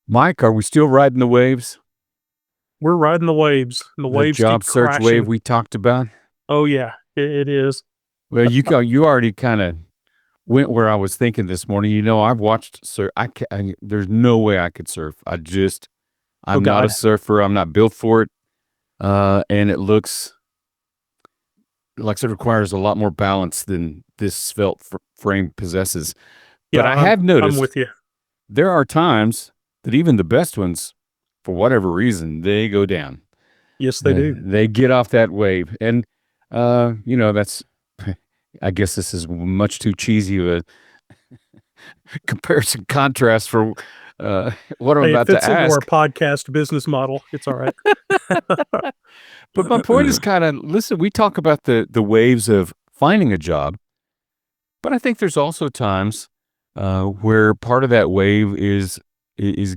Mike, are we still riding the waves? We're riding the waves, and the The waves job keep search wave crashing. we talked about? Oh yeah, it is. Well, you already kind of went where I was thinking this morning. I've watched surf. There's no way I could surf. Oh I'm not a God. surfer. I'm not built for it. And it looks like it requires a lot more balance than this svelte frame possesses. But Yeah, I I'm have I'm noticed with you. there are times that even the best ones, for whatever reason, they go down. Yes, they do. They get off that wave, and that's. I guess this is much too cheesy of a comparison contrast for what I'm Hey, it about to fits into our ask. podcast business model. It's all right. But my point is kind of listen. We talk about the waves of finding a job, but I think there's also times where part of that wave is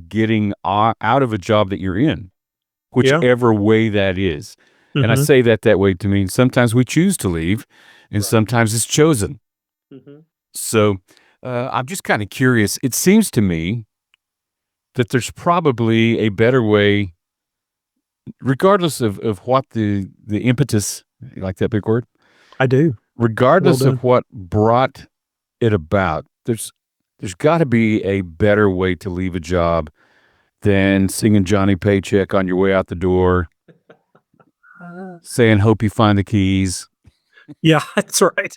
getting out of a job that you're in, Yeah. whichever way that is. And I Mm-hmm. say that way to mean sometimes we choose to leave, and Right. sometimes it's chosen. Mm-hmm. So I'm just kind of curious. It seems to me that there's probably a better way, regardless of what the impetus, you like that big word, I do. Well regardless done. of what brought it about. There's got to be a better way to leave a job than singing Johnny Paycheck on your way out the door, saying "Hope you find the keys." Yeah, that's right.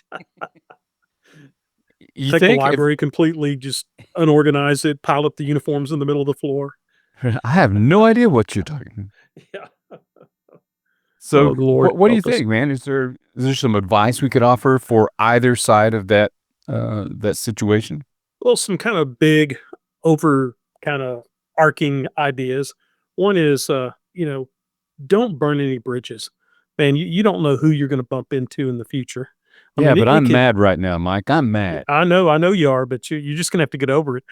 You Take the think if library completely, just unorganize it, pile up the uniforms in the middle of the floor. I have no idea what you're talking. Yeah. Oh So Lord, what do you help us. think, man? Is there some advice we could offer for either side of that situation? Well, some kind of big, over kind of arcing ideas. One is, don't burn any bridges. Man, you don't know who you're going to bump into in the future. I Yeah, mean, but it I'm could. mad right now, Mike. I'm Yeah, mad. I know you are, but you're just gonna have to get over it.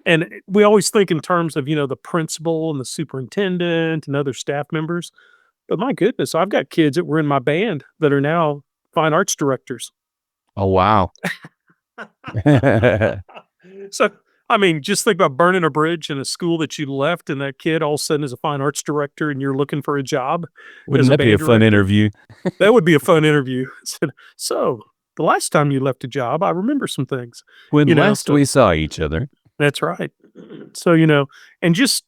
And we always think in terms of the principal and the superintendent and other staff members. But my goodness, I've got kids that were in my band that are now fine arts directors. Oh wow. So, I mean, just think about burning a bridge in a school that you left, and that kid all of a sudden is a fine arts director, and you're looking for a job as Wouldn't a that be a band fun director. interview? That would be a fun interview. Said, so, the last time you left a job, I remember some things, When last so we saw each other. that's right. So, and just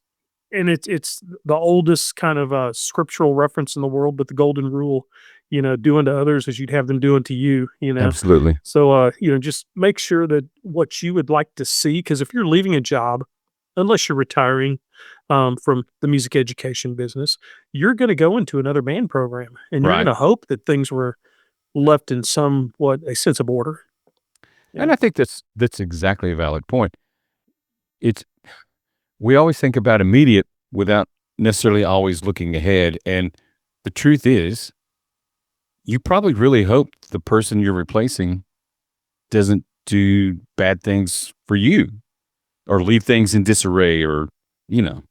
and it's the oldest kind of scriptural reference in the world, but the golden rule, do unto others as you'd have them do unto you. Absolutely. So just make sure that what you would like to see, because if you're leaving a job, unless you're retiring from the music education business, you're going to go into another band program, and you're going Right. to hope that things were left in somewhat a sense of order. Yeah. And I think that's exactly a valid point. It's we always think about immediate without necessarily always looking ahead. And the truth is, you probably really hope the person you're replacing doesn't do bad things for you or leave things in disarray or, you know,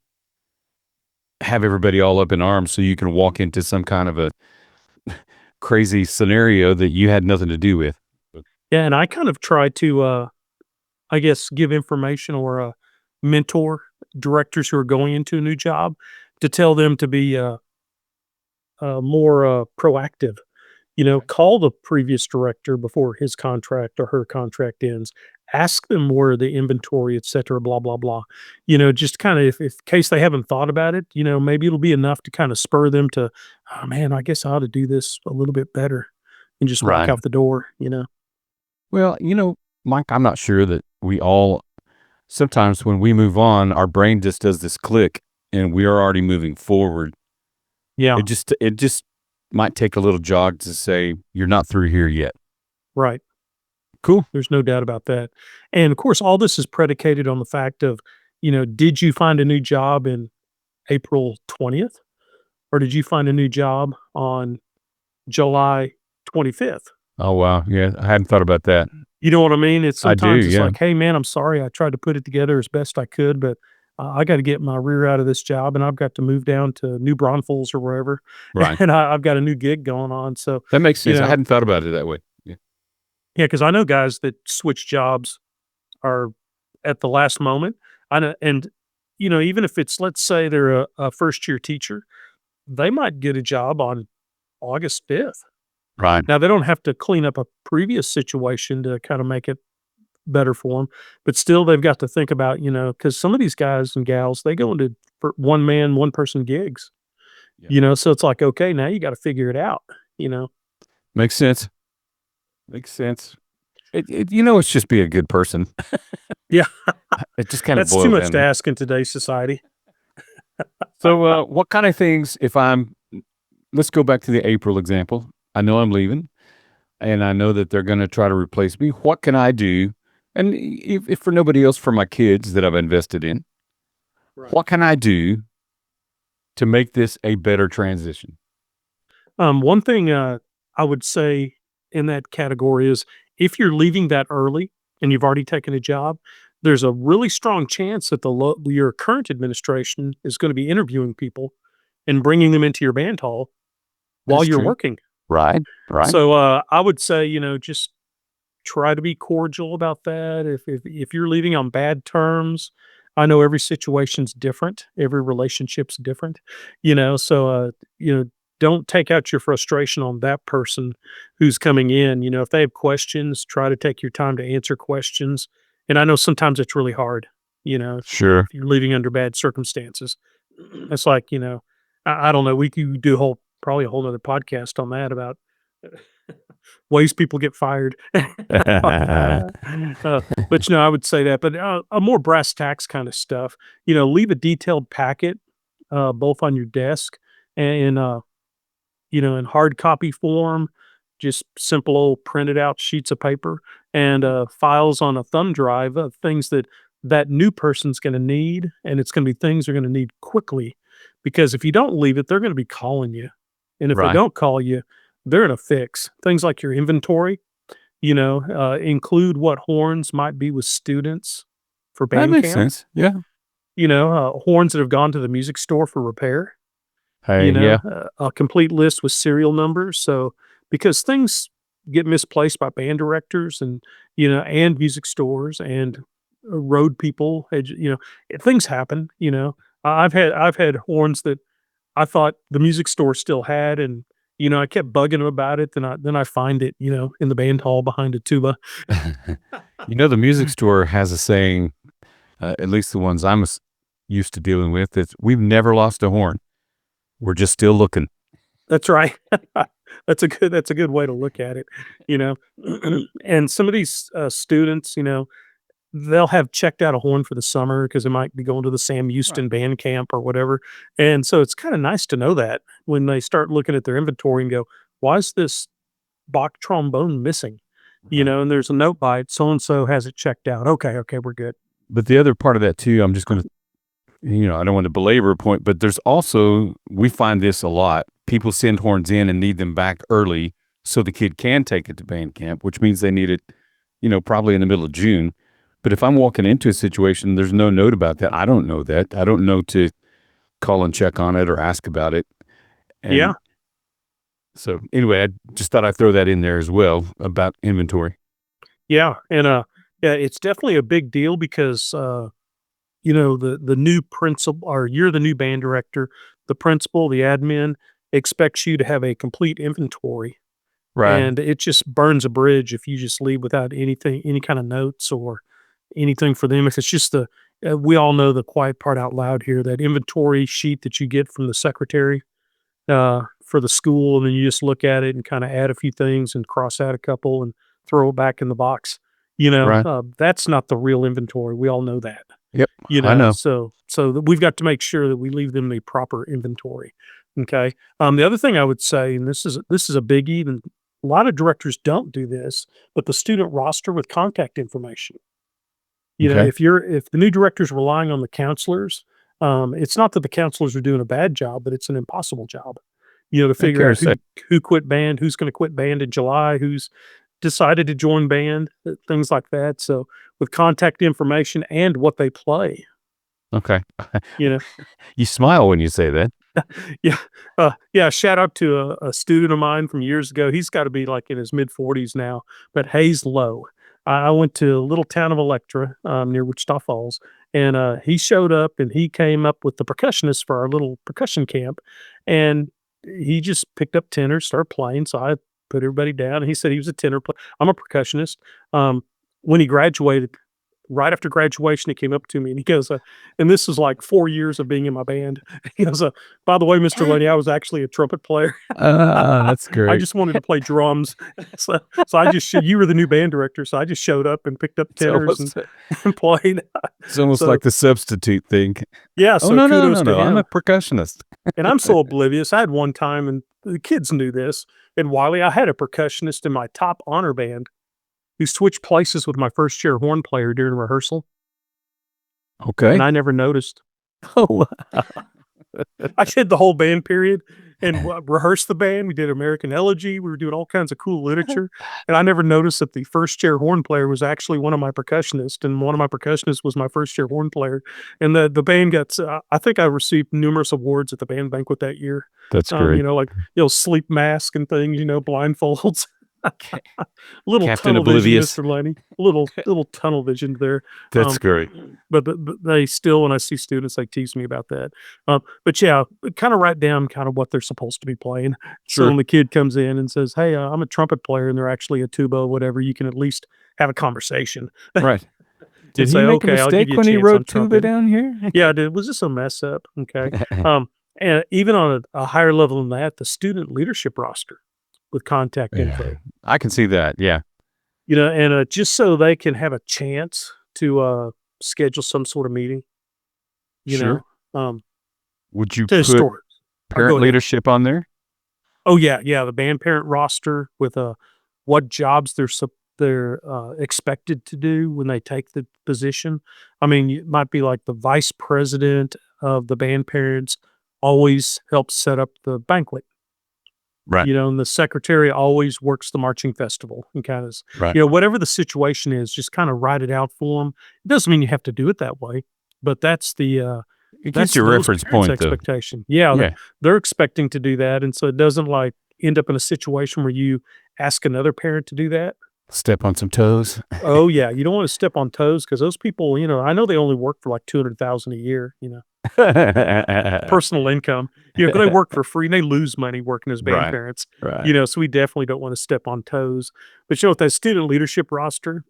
have everybody all up in arms so you can walk into some kind of a crazy scenario that you had nothing to do with. Yeah, and I kind of try to I guess, give information or mentor directors who are going into a new job to tell them to be more proactive. Call the previous director before his contract or her contract ends. Ask them where the inventory, et cetera, blah, blah, blah. Just kind of if in case they haven't thought about it, maybe it'll be enough to kind of spur them to, oh man, I guess I ought to do this a little bit better and just walk Right. out the door. Well, Mike, I'm not sure that we all, sometimes when we move on, our brain just does this click and we are already moving forward. Yeah, It just might take a little jog to say, you're not through here yet. right. Cool. There's no doubt about that. And of course, all this is predicated on the fact of, did you find a new job in April 20th, or did you find a new job on July 25th? Oh, wow. Yeah. I hadn't thought about that. You know what I mean? It's I do. sometimes it's Yeah. like, hey man, I'm sorry. I tried to put it together as best I could, but I got to get my rear out of this job, and I've got to move down to New Braunfels or wherever, Right. and I've got a new gig going on. So, That makes you sense. I know, hadn't thought about it that way. Yeah. yeah, because I know guys that switch jobs are at the last moment. I know, and even if it's, let's say they're a first year teacher, they might get a job on August 5th. Right. Now they don't have to clean up a previous situation to kind of make it better for them, but still they've got to think about, because some of these guys and gals, they go into one man, one person gigs, Yeah. so it's like, okay, now you got to figure it out, you know? Makes sense. Makes sense. It's just be a good person. Yeah. It just kind of That's too boils much down to to. ask in today's society. So, what kind of things, let's go back to the April example. I know I'm leaving and I know that they're going to try to replace me. What can I do? And if for nobody else, for my kids that I've invested in, Right. what can I do to make this a better transition? One thing I would say in that category is if you're leaving that early and you've already taken a job, there's a really strong chance that your current administration is going to be interviewing people and bringing them into your band hall while That's you're true. working. Right. Right. So I would say, just try to be cordial about that. If you're leaving on bad terms, I know every situation's different, every relationship's different, so don't take out your frustration on that person who's coming in. If they have questions, try to take your time to answer questions. And I know sometimes it's really hard, if Sure. you're leaving under bad circumstances. It's like, I don't know, we could do probably a whole nother podcast on that about ways people get fired. But, I would say that, but, a more brass tacks kinda stuff, leave a detailed packet, both on your desk and, in hard copy form, just simple old printed out sheets of paper and, files on a thumb drive of things that new person's gonna need, and it's gonna be things they're gonna need quickly, because if you don't leave it, they're gonna be calling you, and if they Right. don't call you, they're in a fix. Things like your inventory, include what horns might be with students for That band makes camp, sense. Yeah. horns that have gone to the music store for repair, Hey, yeah. a complete list with serial numbers. So, because things get misplaced by band directors and music stores and road people, things happen. I've had horns that I thought the music store still had, and I kept bugging them about it. Then I find it, in the band hall behind a tuba. The music store has a saying, at least the ones used to dealing with, it's we've never lost a horn. We're just still looking. That's right. That's a good way to look at it, you know? And some of these, students, they'll have checked out a horn for the summer because they might be going to the Sam Right. Houston band camp or whatever, and so it's kinda nice to know that when they start looking at their inventory and go, "Why is this Bach trombone missing?" Right. And there's a note by it, "So and so has it checked out." "Okay, okay, we're good." But the other part of that too, I'm just going to, I don't want to belabor a point, but there's also, we find this a lot. People send horns in and need them back early so the kid can take it to band camp, which means they need it, probably in the middle of June. But if I'm walking into a situation, there's no note about that. I don't know that. I don't know to call and check on it or ask about it. Yeah. And so anyway, I just thought I'd throw that in there as well about inventory. Yeah, and, yeah, it's definitely a big deal because, the new principal, or you're the new band director, the principal, the admin expects you to have a complete inventory, Right. and it just burns a bridge if you just leave without any kind of notes or anything for them. If it's just we all know the quiet part out loud here, that inventory sheet that you get from the secretary, for the school, and then you just look at it and kinda add a few things and cross out a couple and throw it back in the box, Right. that's not the real inventory, we all know that, Yep. I know. so that we've got to make sure that we leave them the proper inventory, okay? The other thing I would say, and this is a biggie, and a lot of directors don't do this, but the student roster with contact information. Okay. If the new director's relying on the counselors, it's not that the counselors are doing a bad job, but it's an impossible job, to I figure care to out say. who quit band, who's gonna quit band in July, who's decided to join band, things like that. So, with contact information and what they play, Okay. you know? You smile when you say that. Yeah, yeah, shout out to a student of mine from years ago. He's gotta be, like, in his mid-40s now, but Hayes Lowe. I went to a little town of Electra, near Wichita Falls, and, he showed up and he came up with the percussionist for our little percussion camp, and he just picked up tenors, started playing, so I put everybody down, and he said he was a tenor player. I'm a percussionist. Um, when he graduated, right after graduation, he came up to me and he goes, and this is like 4 years of being in my band. He goes, "By the way, Mr. Lunney, I was actually a trumpet player. That's I great. just wanted to play drums." So I just you were the new band director, so I just showed up and picked up It's tenors and almost and played. it's almost So, like the substitute thing. yeah, "Oh, so no, no, kudos no, to no, I'm a him. percussionist." And I'm so oblivious. I had one time, and the kids knew this, in Wiley, I had a percussionist in my top honor band who switched places with my first chair horn player during rehearsal, and Okay. I never noticed. Oh, I did the whole band period and rehearsed the band. We did American Elegy. We were doing all kinds of cool literature, and I never noticed that the first chair horn player was actually one of my percussionists, and one of my percussionists was my first chair horn player. And the band got. I think I received numerous awards at the band banquet that year. that's great. Like sleep mask and things. Blindfolds. Ca Little Captain tunnel vision, Oblivious. Mr. Lenny. Little tunnel vision there. That's Um, great. but they still, when I see students, they tease me about that. But yeah, kind of write down kind of what they're supposed to be playing. So Sure. when the kid comes in and says, "Hey, I'm a trumpet player," and they're actually a tuba or whatever, you can at least have a conversation Right. and Did he say, make a "Okay, I'll give mistake you a when he chance on wrote tuba trumpet." down here? Yeah, I did. Was this a mess up? Okay. Um, and even on a higher level than that, the student leadership roster with contact Yeah. info. I can see that, yeah. And, just so they can have a chance to, schedule some sort of meeting, you Sure. know, um, Would you to put store go parent ahead. leadership on there? Oh, yeah, yeah, the band parent roster with, what jobs they're, expected to do when they take the position. I mean, it might be like the vice president of the band parents always helps set up the banquet. Right, And the secretary always works the marching festival and kind of, right. whatever the situation is, just kind of write it out for them. It doesn't mean you have to do it that way, but It gives that's you a those reference parents' point, though. expectation. Yeah, Yeah. they're expecting to do that, and so it doesn't like end up in a situation where you ask another parent to do that. Step on some toes. Oh yeah, you don't want to step on toes because those people, I know they only work for like 200,000 a year. Personal income. 'Cause they work for free and they lose money working as band Right, parents. right. So we definitely don't wanna step on toes. But, with that student leadership roster,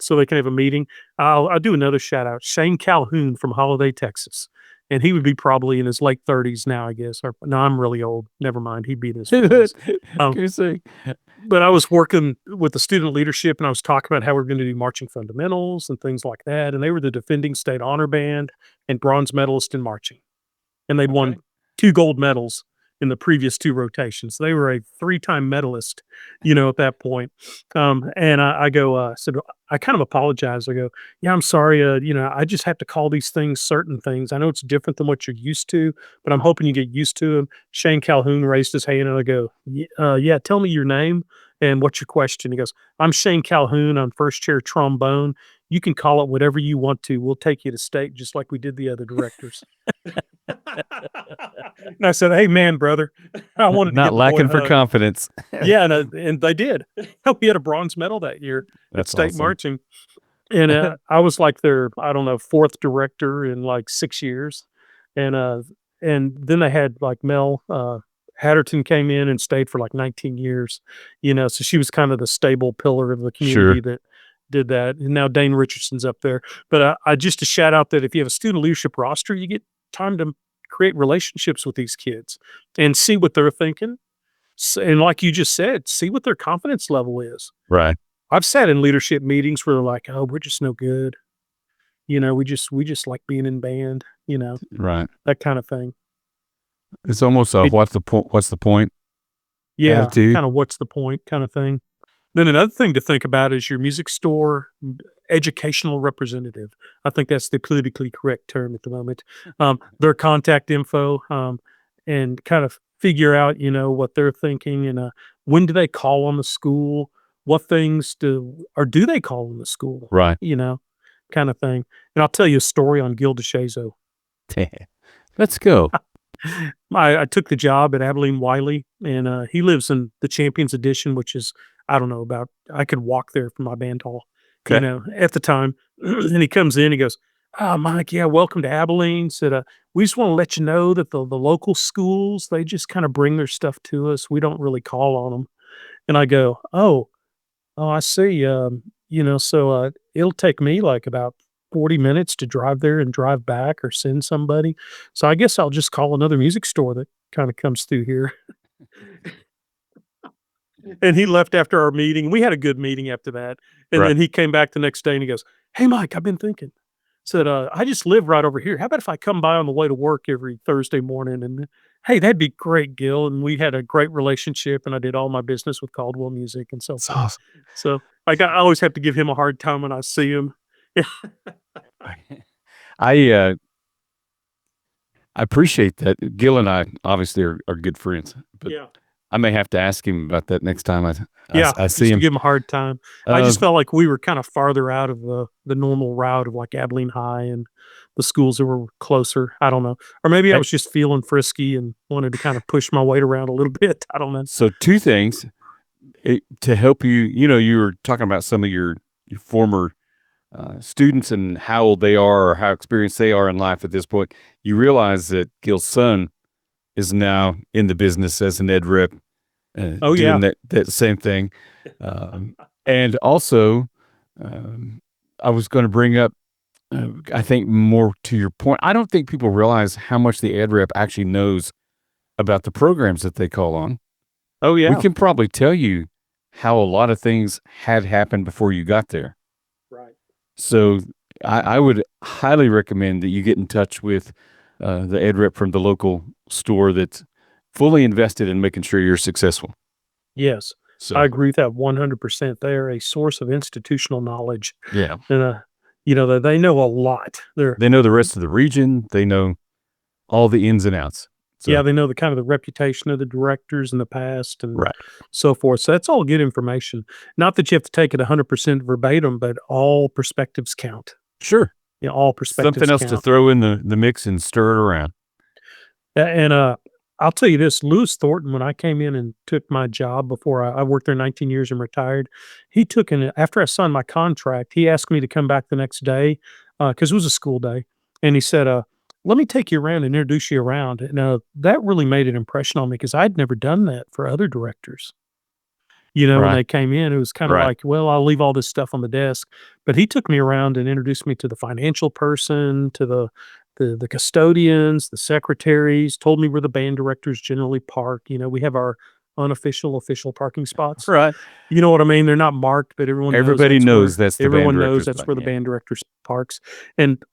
so they can have a meeting, I'll do another shout out. Shane Calhoun from Holiday, Texas, and he would be probably in his late 30s now, I guess, or no, I'm really old. Never mind, he'd be in his 40s. Um, Can you say but I was working with the student leadership, and I was talking about how we're gonna do marching fundamentals and things like that, and they were the defending state honor band and bronze medalist in marching, and they'd won okay. 2 gold medals in the previous 2 rotations. They were a 3-time medalist, at that point. And I go, said, I kind of apologized. I go, "Yeah, I'm sorry, I just have to call these things certain things. I know it's different than what you're used to, but I'm hoping you get used to them." Shane Calhoun raised his hand, and I go, Yeah, tell me your name and what's your question?" He goes, "I'm Shane Calhoun. I'm first chair trombone. You can call it whatever you want to. We'll take you to state just like we did the other directors." And I said, "Hey, man, brother." I wanted to Not give the boy a lacking for hug. confidence. Yeah, and they did. We had a bronze medal that year at That's state awesome. marching, and, I was like their, I don't know, 4th director in like 6 years, and, and then they had like Mel, Hatterton came in and stayed for like 19 years, so she was kind of the stable pillar of the community Sure. that did that, and now Dane Richardson's up there. But, I just to shout out that if you have a student leadership roster, you get time to create relationships with these kids and see what they're thinking, and like you just said, see what their confidence level is. Right, I've sat in leadership meetings where they're like, "Oh, we're just no good. We just like being in band," right. that kind of thing. It's almost a It what's the point Yeah, attitude. kinda what's the point kind of thing. Then another thing to think about is your music store educational representative. I think that's the politically correct term at the moment. Their contact info, and kind of figure out, what they're thinking, and, when do they call on the school? What things do they call on the school? Right. Kind of thing. And I'll tell you a story on Gil DeShazo. Let's go. I took the job at Abilene Wiley, and, he lives in the Champions Edition, which is, I don't know, about I could walk there from my band hall, Okay. at the time. And he comes in, he goes, Mike, yeah, welcome to Abilene. Said, we just want to let you know that the local schools, they just kind of bring their stuff to us. We don't really call on them." And I go, oh, I see. So it'll take me like about 40 minutes to drive there and drive back or send somebody. So I guess I'll just call another music store that kind of comes through here." And he left after our meeting. We had a good meeting after that. And Right. then he came back the next day and he goes, "Hey, Mike, I've been thinking." Said, "I just live right over here. How about if I come by on the way to work every Thursday morning?" And hey, that'd be great, Gil. And we had a great relationship. And I did all my business with Caldwell Music and so It's forth. awesome. So I always have to give him a hard time when I see him. Yeah. I, I appreciate that. Gil and I obviously are good friends, but Yeah. I may have to ask him about that next time Yeah, I see just to him. give him a hard time. I Uh, just felt like we were kind of farther out of the normal route of like Abilene High and the schools that were closer. I don't know. Or maybe I hey, was just feeling frisky and wanted to kind of push my weight around a little bit. I don't know. so two things to help you. You know, you were talking about some of your former students and how old they are or how experienced they are in life at this point. You realize that Gil's son is now in the business as an ed rep, Oh doing yeah. that same thing. Um, and also, um, I was going to bring up, I think more to your point. I don't think people realize how much the ed rep actually knows about the programs that they call on. Oh We yeah. can probably tell you how a lot of things had happened before you got there. Right. So I would highly recommend that you get in touch with the ed rep from the local store that's fully invested in making sure you're successful. Yes. I So agree with that 100%. They are a source of institutional knowledge yeah, and they know a lot. They're they know the rest of the region. They know all the ins and outs. Yeah, So they know the kind of the reputation of the directors in the past and right, so forth. So that's all good information. Not that you have to take it 100% verbatim, but all perspectives count. sure. Yeah, all Something perspectives else to count. throw in the mix and stir it around. And I'll tell you this, Lewis Thornton, when I came in and took my job before I worked there 19 years and retired, he took an after I signed my contract, he asked me to come back the next day because it was a school day, and he said, "Let me take you around and introduce you around." And that really made an impression on me because I'd never done that for other directors. When Right, they came in, it was kinda right. like, "Well, I'll leave all this stuff on the desk." But he took me around and introduced me to the financial person, to the custodians, the secretaries, told me where the band directors generally park. We have our unofficial, official parking spots. Right. You know what I mean? They're not marked, but Everybody knows that's the band everyone knows director's that's spot. where the Yeah. band director parks, and,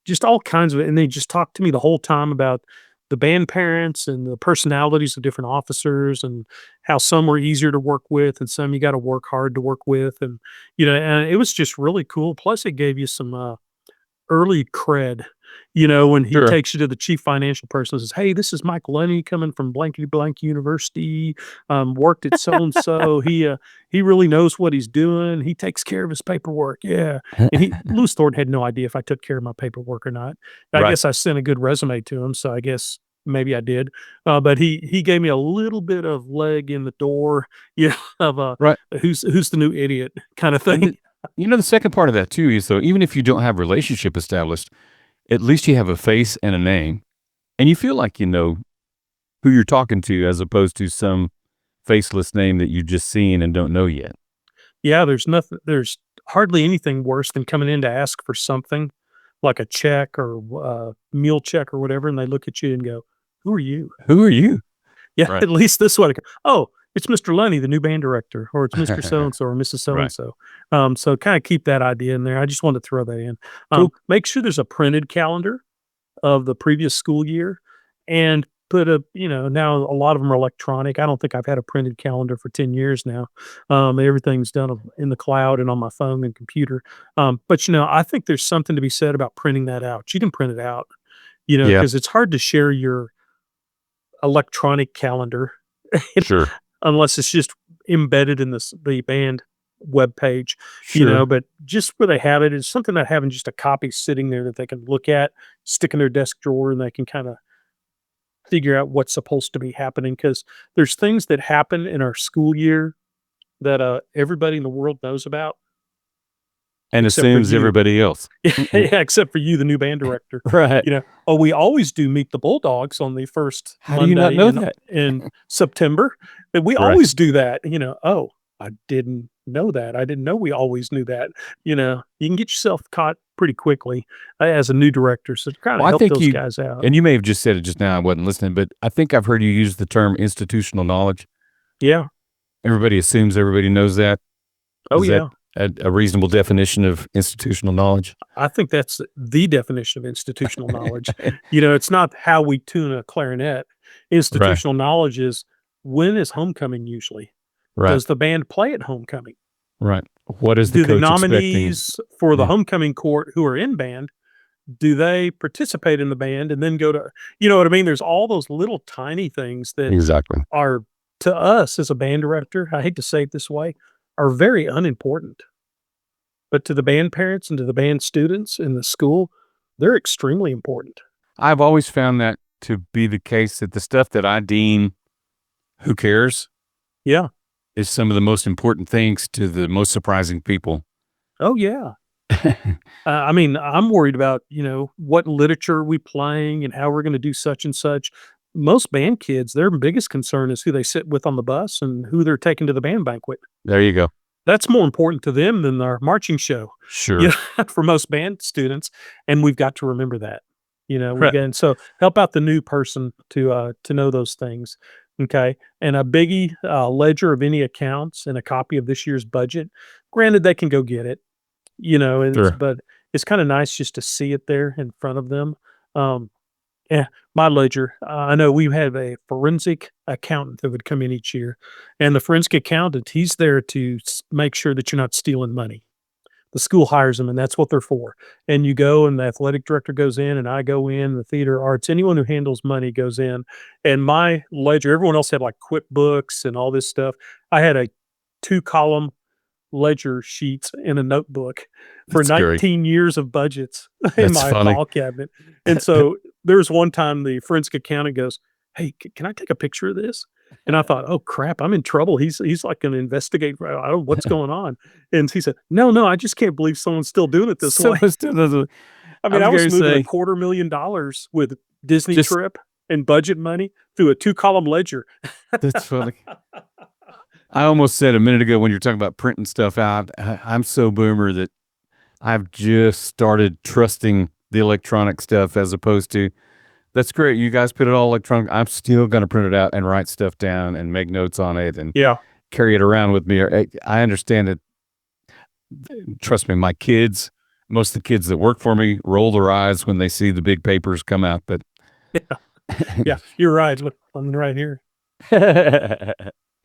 just all kinds of it, and they just talked to me the whole time about the band parents and the personalities of different officers and how some were easier to work with and some you gotta work hard to work with, and it was just really cool, plus it gave you some, early cred, when he Sure. takes you to the chief financial person and says, "Hey, this is Mike Lunney coming from blankety blank university, worked at so and so. He really knows what he's doing. He takes care of his paperwork." Yeah. And Lewis Thornton had no idea if I took care of my paperwork or not. I Right. guess I sent a good resume to him, so I guess maybe I did. But he gave me a little bit of leg in the door, of Right. who's the new idiot kind of And thing. the second part of that too is though, even if you don't have relationship established, at least you have a face and a name, and you feel like you know who you're talking to, as opposed to some faceless name that you just seen and don't know yet. Yeah, there's hardly anything worse than coming in to ask for something, like a check or, meal check or whatever, and they look at you and go, "Who are you?" Who are you? Yeah, Right. at least this way, "Oh, it's Mr. Lunny, the new band director," or "It's Mr. So and so or Mrs. So and Right. so." So kinda keep that idea in there. I just wanted to throw that in. Cool. Make sure there's a printed calendar of the previous school year and now a lot of them are electronic. I don't think I've had a printed calendar for 10 years now. Everything's done in the cloud and on my phone and computer. But I think there's something to be said about printing that out. You can print it out, Yeah. because it's hard to share your electronic calendar Sure. unless it's just embedded in the band web page, Sure. but just where they have it is something that having just a copy sitting there that they can look at, stick in their desk drawer, and they can kind of figure out what's supposed to be happening. Because there's things that happen in our school year that everybody in the world knows about, And except for assumes you. everybody else. Yeah, except for you, the new band director. Right. "Oh, we always do Meet the Bulldogs on the first How do you not Monday know in that? September, and we Right. always do that." "Oh, I didn't know that. I didn't know we always knew that." You can get yourself caught pretty quickly, as a new director, so to kinda Well, I help think those you guys out. and you may have just said it just now, I wasn't listening, but I think I've heard you use the term institutional knowledge. Yeah. Everybody assumes everybody knows that. Oh, Is that yeah. a reasonable definition of institutional knowledge? I think that's the definition of institutional knowledge. It's not how we tune a clarinet. Right, Institutional knowledge is, when is homecoming usually? right, Does the band play at homecoming? right. What is the Do the coach expecting? nominees for the Yeah, homecoming court who are in band, do they participate in the band and then go to what I mean? There's all those little tiny things that exactly. are, to us as a band director, I hate to say it this way, are very unimportant. But to the band parents and to the band students in the school, they're extremely important. I've always found that to be the case that the stuff that I deem who cares Yeah. is some of the most important things to the most surprising people. Oh, yeah. I mean, I'm worried about, what literature we playing and how we're gonna do such and such. Most band kids, their biggest concern is who they sit with on the bus and who they're taking to the band banquet. There you go. That's more important to them than our marching show, Sure. for most band students, and we've got to remember that. We've Right. got so help out the new person to know those things, okay? And a biggie, ledger of any accounts and a copy of this year's budget. Granted, they can go get it, and Sure. but it's kinda nice just to see it there in front of them. Um, yeah, my ledger, I know we have a forensic accountant that would come in each year, and the forensic accountant, he's there to make sure that you're not stealing money. The school hires them, and that's what they're for. And you go, and the athletic director goes in, and I go in, the theater arts, anyone who handles money goes in. And my ledger, everyone else had like QuickBooks and all this stuff. I had a 2-column ledger sheets in a notebook for That's great. 19 years of budgets in That's my funny. file cabinet. And so there was one time the forensic accountant goes, "Hey, can I take a picture of this?" And I thought, "Oh crap, I'm in trouble. He's like going to investigate. I don't what's going on." And he said, "No, no, I just can't believe someone's still doing it this way." Someone still doesn't. I I mean, was I was going to moving a say, $250,000 with Disney just trip and budget money through a 2-column ledger. that's funny. I almost said a minute ago when you're talking about printing stuff out, I'm so boomer that I've just started trusting the electronic stuff as opposed to that's great. You guys put it all electronic. I'm still going to print it out and write stuff down and make notes on it and Yeah. carry it around with me. I understand it. Trust me, my kids, most of the kids that work for me roll their eyes when they see the big papers come out. But Yeah, you're right. Look, I'm right here.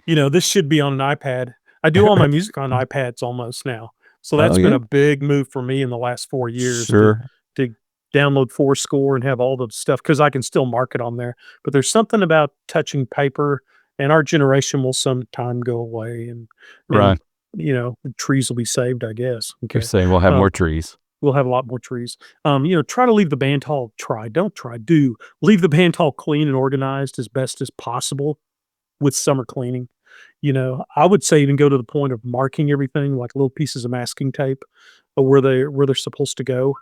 This should be on an iPad. I do all my music on iPads almost now. So oh that's been yeah, a big move for me in the last 4 years sure, to download Fourscore and have all the stuff because I can still mark it on there. But there's something about touching paper, and our generation will sometime go away, and right. the trees will be saved, I guess. You're Okay. saying we'll have more Um, trees. we'll have a lot more trees. Try to leave the band hall. Don't try. Do leave the band hall clean and organized as best as possible with summer cleaning. I would say even go to the point of marking everything like little pieces of masking tape where they're supposed to go,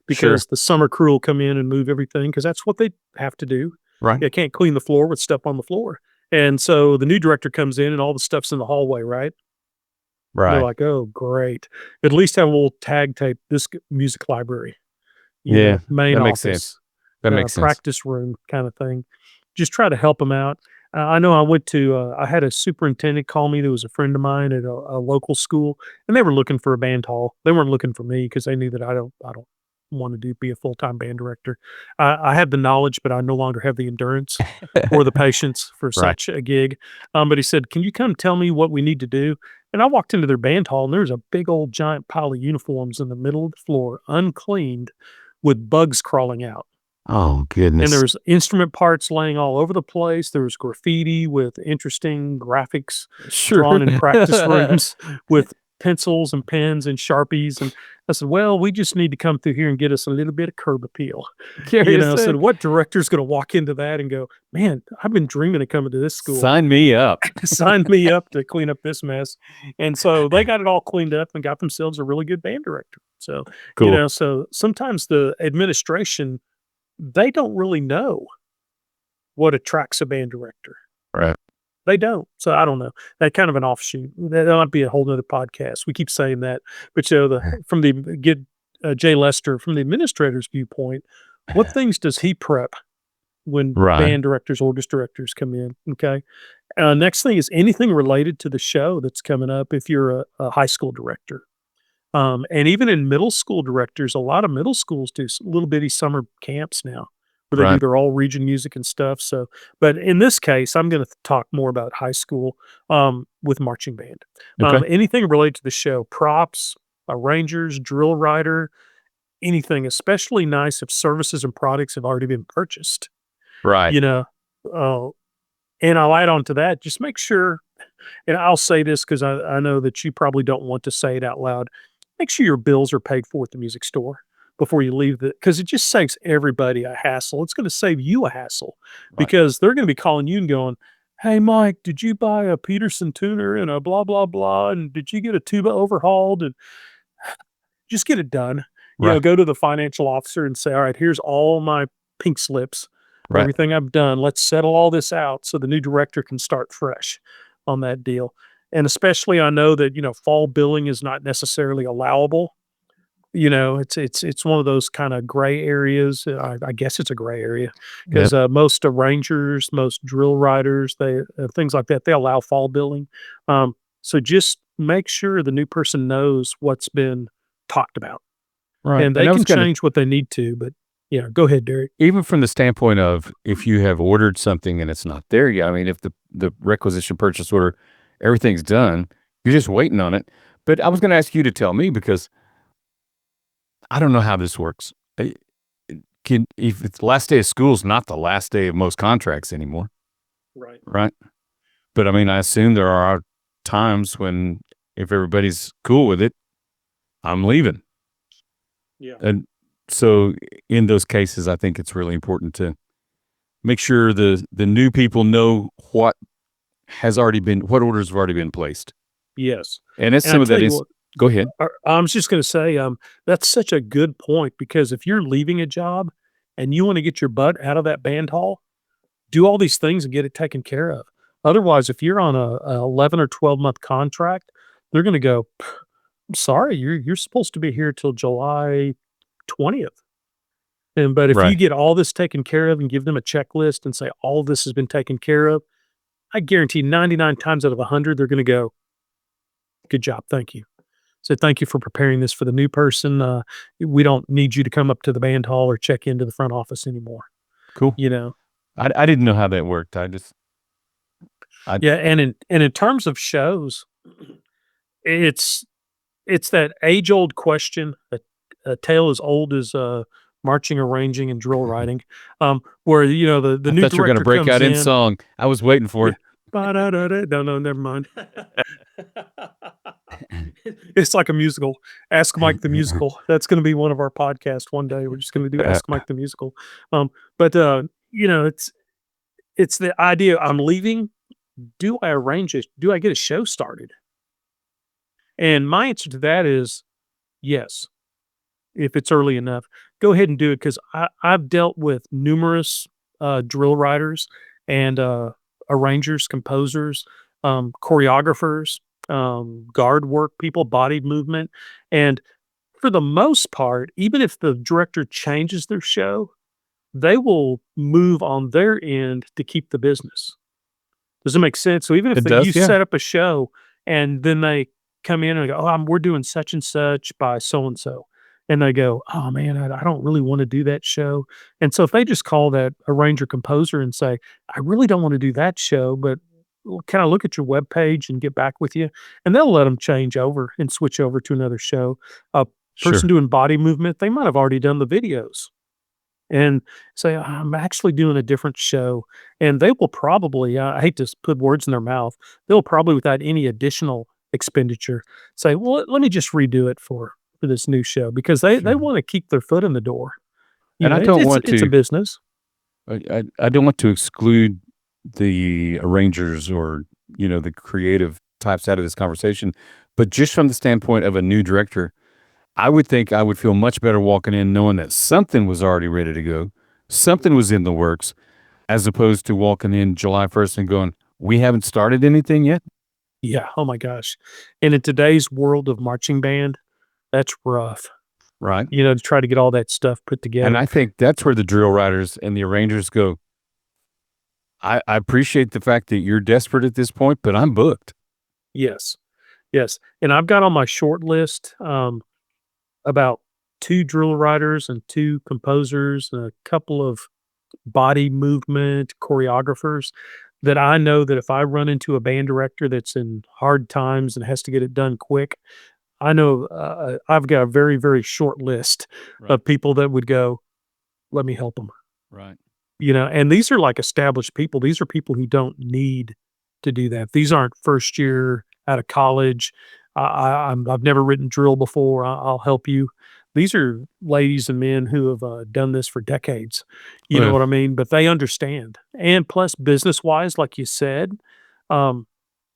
Sure, because the summer crew will come in and move everything because that's what they have to do. right, They can't clean the floor with stuff on the floor. And so the new director comes in and all the stuff's in the hallway, right? And they're right. like, "Oh, great. At least have a little tag tape, this music library, Yeah, main that makes sense. office, That makes sense. practice room kind of thing." Just try to help them out. I know I had a superintendent call me that was a friend of mine at a local school, and they were looking for a band hall. They weren't looking for me because they knew that I don't want to be a full-time band director. I have the knowledge, but I no longer have the endurance or the patience for Right. such a gig. But he said, "Can you come tell me what we need to do?" And I walked into their band hall, and there's a big old giant pile of uniforms in the middle of the floor, uncleaned, with bugs crawling out. Oh And there goodness. was instrument parts laying all over the place. There was graffiti with interesting graphics Sure. drawn in practice rooms with pencils and pens and Sharpies, and I said, "Well, we just need to come through here and get us a little bit of curb appeal." Curious I said, thing. "What director's gonna walk into that and go, 'Man, I've been dreaming of coming to this school. Sign me up. Sign me up to clean up this mess.'" And so they got it all cleaned up and got themselves a really good band director. So, Cool. so sometimes the administration, they don't really know what attracts a band director. Right. They don't. So I don't know. That kind of an offshoot. That might be a whole nother podcast. We keep saying that, but from the get Jay Lester from the administrator's viewpoint, what things does he prep when Right. band directors, orchestra directors come in? Okay. Next thing is anything related to the show that's coming up. If you're a high school director, and even in middle school directors, a lot of middle schools do little bitty summer camps now where they do Right. their all region music and stuff. So, but in this case, I'm going to talk more about high school with marching band. Okay. Anything related to the show, props, arrangers, drill writer, anything, especially nice if services and products have already been purchased. Right. You know, uh, and I'll add on to that. Just make sure, and I'll say this because I know that you probably don't want to say it out loud. Make sure your bills are paid for at the music store before you leave because it just saves everybody a hassle. It's going to save you a hassle Right. because they're going to be calling you and going, "Hey, Mike, did you buy a Peterson tuner and a blah, blah, blah? And did you get a tuba overhauled?" And just get it done. Right. Go to the financial officer and say, "All right, here's all my pink slips for Right. everything I've done. Let's settle all this out so the new director can start fresh on that deal." And especially, I know that fall billing is not necessarily allowable. It's one of those kind of gray areas. I guess it's a gray area Yep. because most arrangers, most drill writers, they things like that, they allow fall billing. So just make sure the new person knows what's been talked about, Right. and And they I was can gonna change what they need to. But yeah, go ahead, Derek. even from the standpoint of if you have ordered something and it's not there yet, I mean, if the requisition purchase order, everything's done, you're just waiting on it. But I was gonna ask you to tell me because I don't know how this works. Can if it's the last day of school is not the last day of most contracts anymore, Right. right? But I mean, I assume there are times when if everybody's cool with it, I'm leaving. Yeah. And so in those cases, I think it's really important to make sure the new people know what orders have already been placed. Yes. And as And I some of tell that you is what, go ahead. I was just going to say, that's such a good point because if you're leaving a job and you want to get your butt out of that band hall, do all these things and get it taken care of. Otherwise, if you're on a 11 or 12-month contract, they're going to go, "I'm sorry, you're supposed to be here till July 20th." But if you Right. get all this taken care of and give them a checklist and say all this has been taken care of, I guarantee 99 times out of 100 they're going to go, "Good job, thank you." So thank you for preparing this for the new person. We don't need you to come up to the band hall or check into the front office anymore. Cool. You know, I didn't know how that worked. I yeah. And in terms of shows, it's it's that age old question, a tale as old as marching, arranging, and drill writing, where the I new thought you were gonna director break comes out in in. song. I was waiting for Yeah. it. Ba-da-da-da. No, no, never mind. It's like a musical. Ask Mike the Musical. That's gonna be one of our podcasts one day. We're just gonna do Uh, Ask Mike the Musical. But, it's the idea I'm leaving. Do I arrange it? Do I get a show started? And my answer to that is yes, if it's early enough. Go ahead and do it 'cause I've dealt with numerous, drill writers and, arrangers, composers, choreographers, guard work people, body movement, and for the most part, even if the director changes their show, they will move on their end to keep the business. Does it make sense? So even if it you does, yeah. set up a show and then they come in and go, "Oh, we're doing such and such by so and so," and they go, "Oh man, I don't really want to do that show." And so if they just call that arranger composer and say, "I really don't want to do that show, but can I look at your web page and get back with you?" And they'll let them change over and switch over to another show. A person Sure. doing body movement, they might have already done the videos and say, "I'm actually doing a different show." And they will probably, I hate to put words in their mouth, they'll probably, without any additional expenditure, say, "Well, let me just redo it for this new show," because they Sure. wanna keep their foot in the door. You And know, I don't want it's a to business. I don't want to exclude the arrangers or, the creative types out of this conversation, but just from the standpoint of a new director, I would think I would feel much better walking in knowing that something was already ready to go, something was in the works, as opposed to walking in July 1st and going, "We haven't started anything yet?" Yeah, oh my gosh. And in today's world of marching band, that's rough, Right? to try to get all that stuff put And together. I think that's where the drill writers and the arrangers go, I appreciate the fact that you're desperate at this point, but I'm booked." Yes, yes, and I've got on my short list, about 2 drill writers and 2 composers and a couple of body movement choreographers that I know that if I run into a band director that's in hard times and has to get it done quick, I know, I've got a very, very short list Right, of people that would go, "Let me help them." right. And these are like established people. These are people who don't need to do that. These aren't first year out of college. I've never written drill before. I'll help you. These are ladies and men who have done this for decades. You know Well, what I mean? But they understand. And plus, business wise, like you said, um,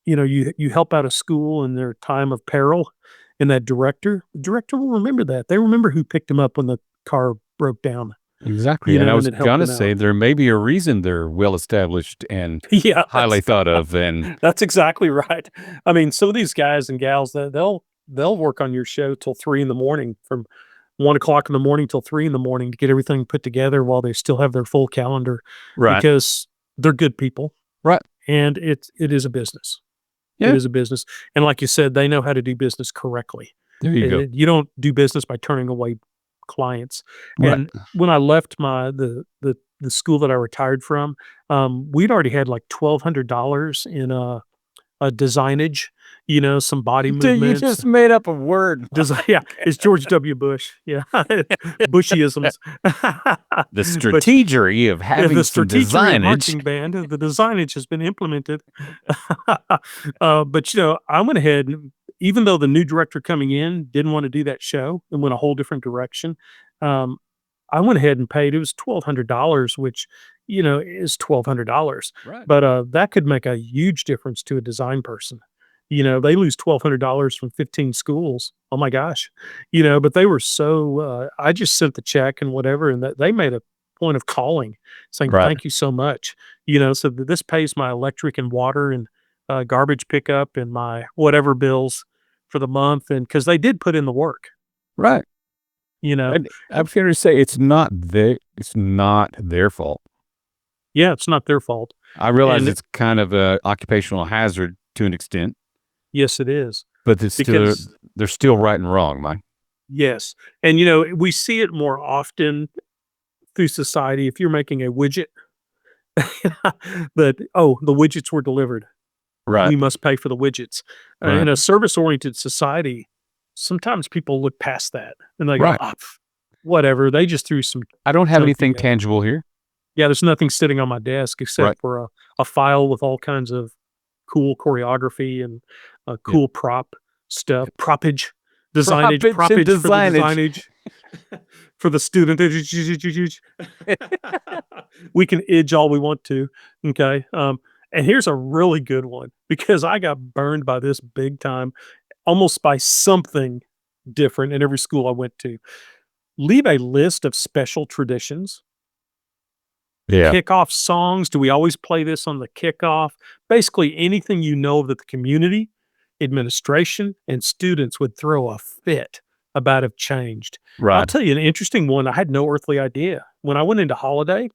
you help out a school in their time of peril, and the director will remember that. They remember who picked them up when the car broke down. exactly, and I And was then helped gonna them out. say there may be a reason they're well established and Yeah, highly thought of, and that's exactly right. I mean, some of these guys and gals, they'll work on your show till 3 in the morning, from 1 o'clock in the morning till 3 in the morning to get everything put together while they still have their full calendar, right, because they're good people, right, and it is a business. It yeah, is a business, and like you said, they know how to do business correctly. there you go. You don't do business by turning away clients. Right, And when I left the school that I retired from, we'd already had like $1,200 in designage, some body dude, you movements. just made up a word, Yeah, Mike. it's George W. Bush. Yeah, Bushyisms. The But strategery of yeah, the having some strategery of designage. marching band, the designage has been implemented. But I went ahead, and even though the new director coming in didn't want to do that show and went a whole different direction, um, I went ahead and paid. It was $1,200, which is $1,200, Right, but that could make a huge difference to a design person. They lose $1,200 from 15 schools. Oh my gosh, But they were so. I just sent the check and whatever, and they made a point of calling, saying right, thank you so much. So that this pays my electric and water and garbage pickup and my whatever bills for the month, and because they did put in the work. right, You know, and I'm fair to say it's not their fault. yeah, it's not their fault. I realize And it's kind of a occupational hazard to an extent, yes, it is. but it's still Because they're still right and wrong, Mike. yes, and we see it more often through society. If you're making a widget, that, oh, the widgets were delivered, Right, we must pay for the widgets. right, In a service oriented society, sometimes people look past that and they go, right. "Ah, whatever, they just threw some I don't have junk anything together." tangible here. Yeah, there's nothing sitting on my desk Right, except for a file with all kinds of cool choreography and yeah. cool prop stuff, Profits and propage for the designage. designage for the student. We can idge all we want to. Okay. And here's a really good one because I got burned by this big time, almost by something different in every school I went to. Leave a list of special traditions, Yeah, kickoff songs. Do we always play this on the kickoff? Basically, anything that the community, administration, and students would throw a fit about have changed. I'll right, tell you an interesting one. I had no earthly idea. When I went into holiday,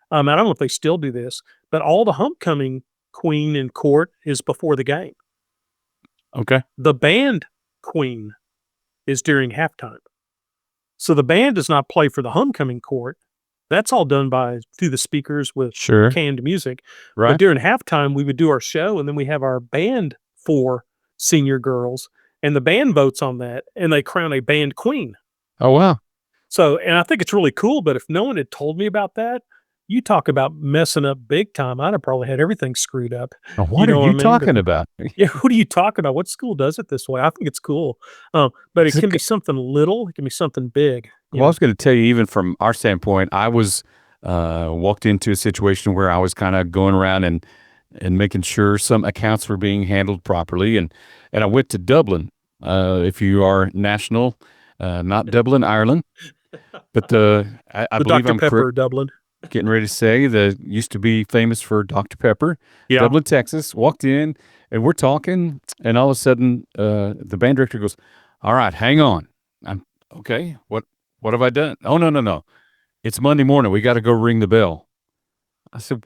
I don't know if they still do this, but all the homecoming queen and court is before the game. okay, The band queen is during halftime. So the band does not play for the homecoming court. That's all done by through the speakers with sure, canned music. But right. during halftime, we would do our show, and then we have our band for senior girls, and the band votes on that, and they crown a band queen. Oh, wow. So, and I think it's really cool. But if no one had told me about that, you talk about messing up big time. I'd have probably had everything screwed up. Now, You what are know what I you mean? But talking about? yeah, what are you talking about? What school does it this way? I think it's cool. But it It's a can be g something little, it can be something big, you Well, I know? was gonna tell you, even from our standpoint, I was, walked into a situation where I was kinda going around and making sure some accounts were being handled properly, and I went to Dublin. If you are national, not Dublin, Ireland, but I The believe Dr. I'm correct Pepper Dublin. getting ready to say that used to be famous for Dr. Pepper, Yeah. Dublin, Texas. Walked in, and we're talking, and all of a sudden, the band director goes, "All right, hang on." I'm okay. What have I done? Oh, no, no, no. It's Monday morning. We got to go ring the bell. I said,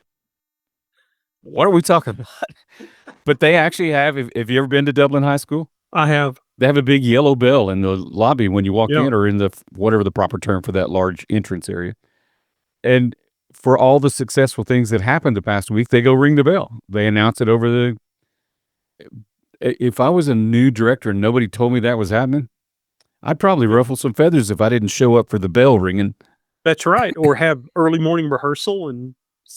"What are we talking about?" But they actually have you ever been to Dublin High School? I have. They have a big yellow bell in the lobby when you walk Yeah. in, or in the whatever the proper term for that large entrance area. And for all the successful things that happened the past week, they go ring the bell. They announce it over the if I was a new director and nobody told me that was happening, I'd probably Yeah. ruffle some feathers if I didn't show up for the bell ringing. That's right, or have early morning rehearsal and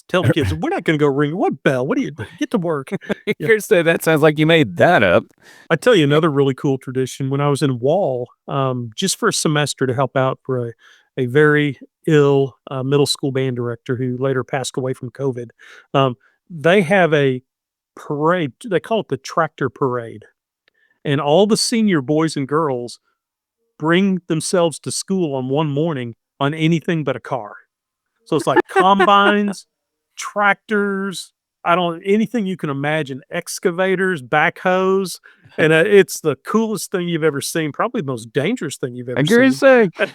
tell the kids, "We're not gonna go ring what bell? What are you get to work." Yeah. Here's that sounds like you made that up. I tell you another really cool tradition. When I was in Wall, just for a semester to help out for a very ill middle school band director who later passed away from COVID, um, they have a parade. They call it the tractor parade, and all the senior boys and girls bring themselves to school on one morning on anything but a car. So it's like combines, tractors, I don't anything you can imagine, excavators, backhoes, and, it's the coolest thing you've ever seen, probably the most dangerous thing you've I ever gonna seen. say,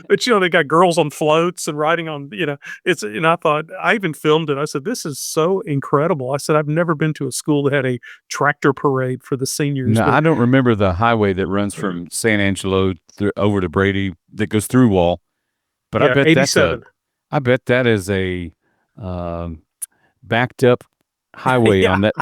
But, they got girls on floats and riding on, it's and I thought I even filmed it. I said, "This is so incredible." I said, "I've never been to a school that had a tractor parade for the seniors," no, but I don't remember the highway that runs from San Angelo over to Brady that goes through Wall, but yeah, 87. I bet that is a, um, backed up highway Yeah. on that.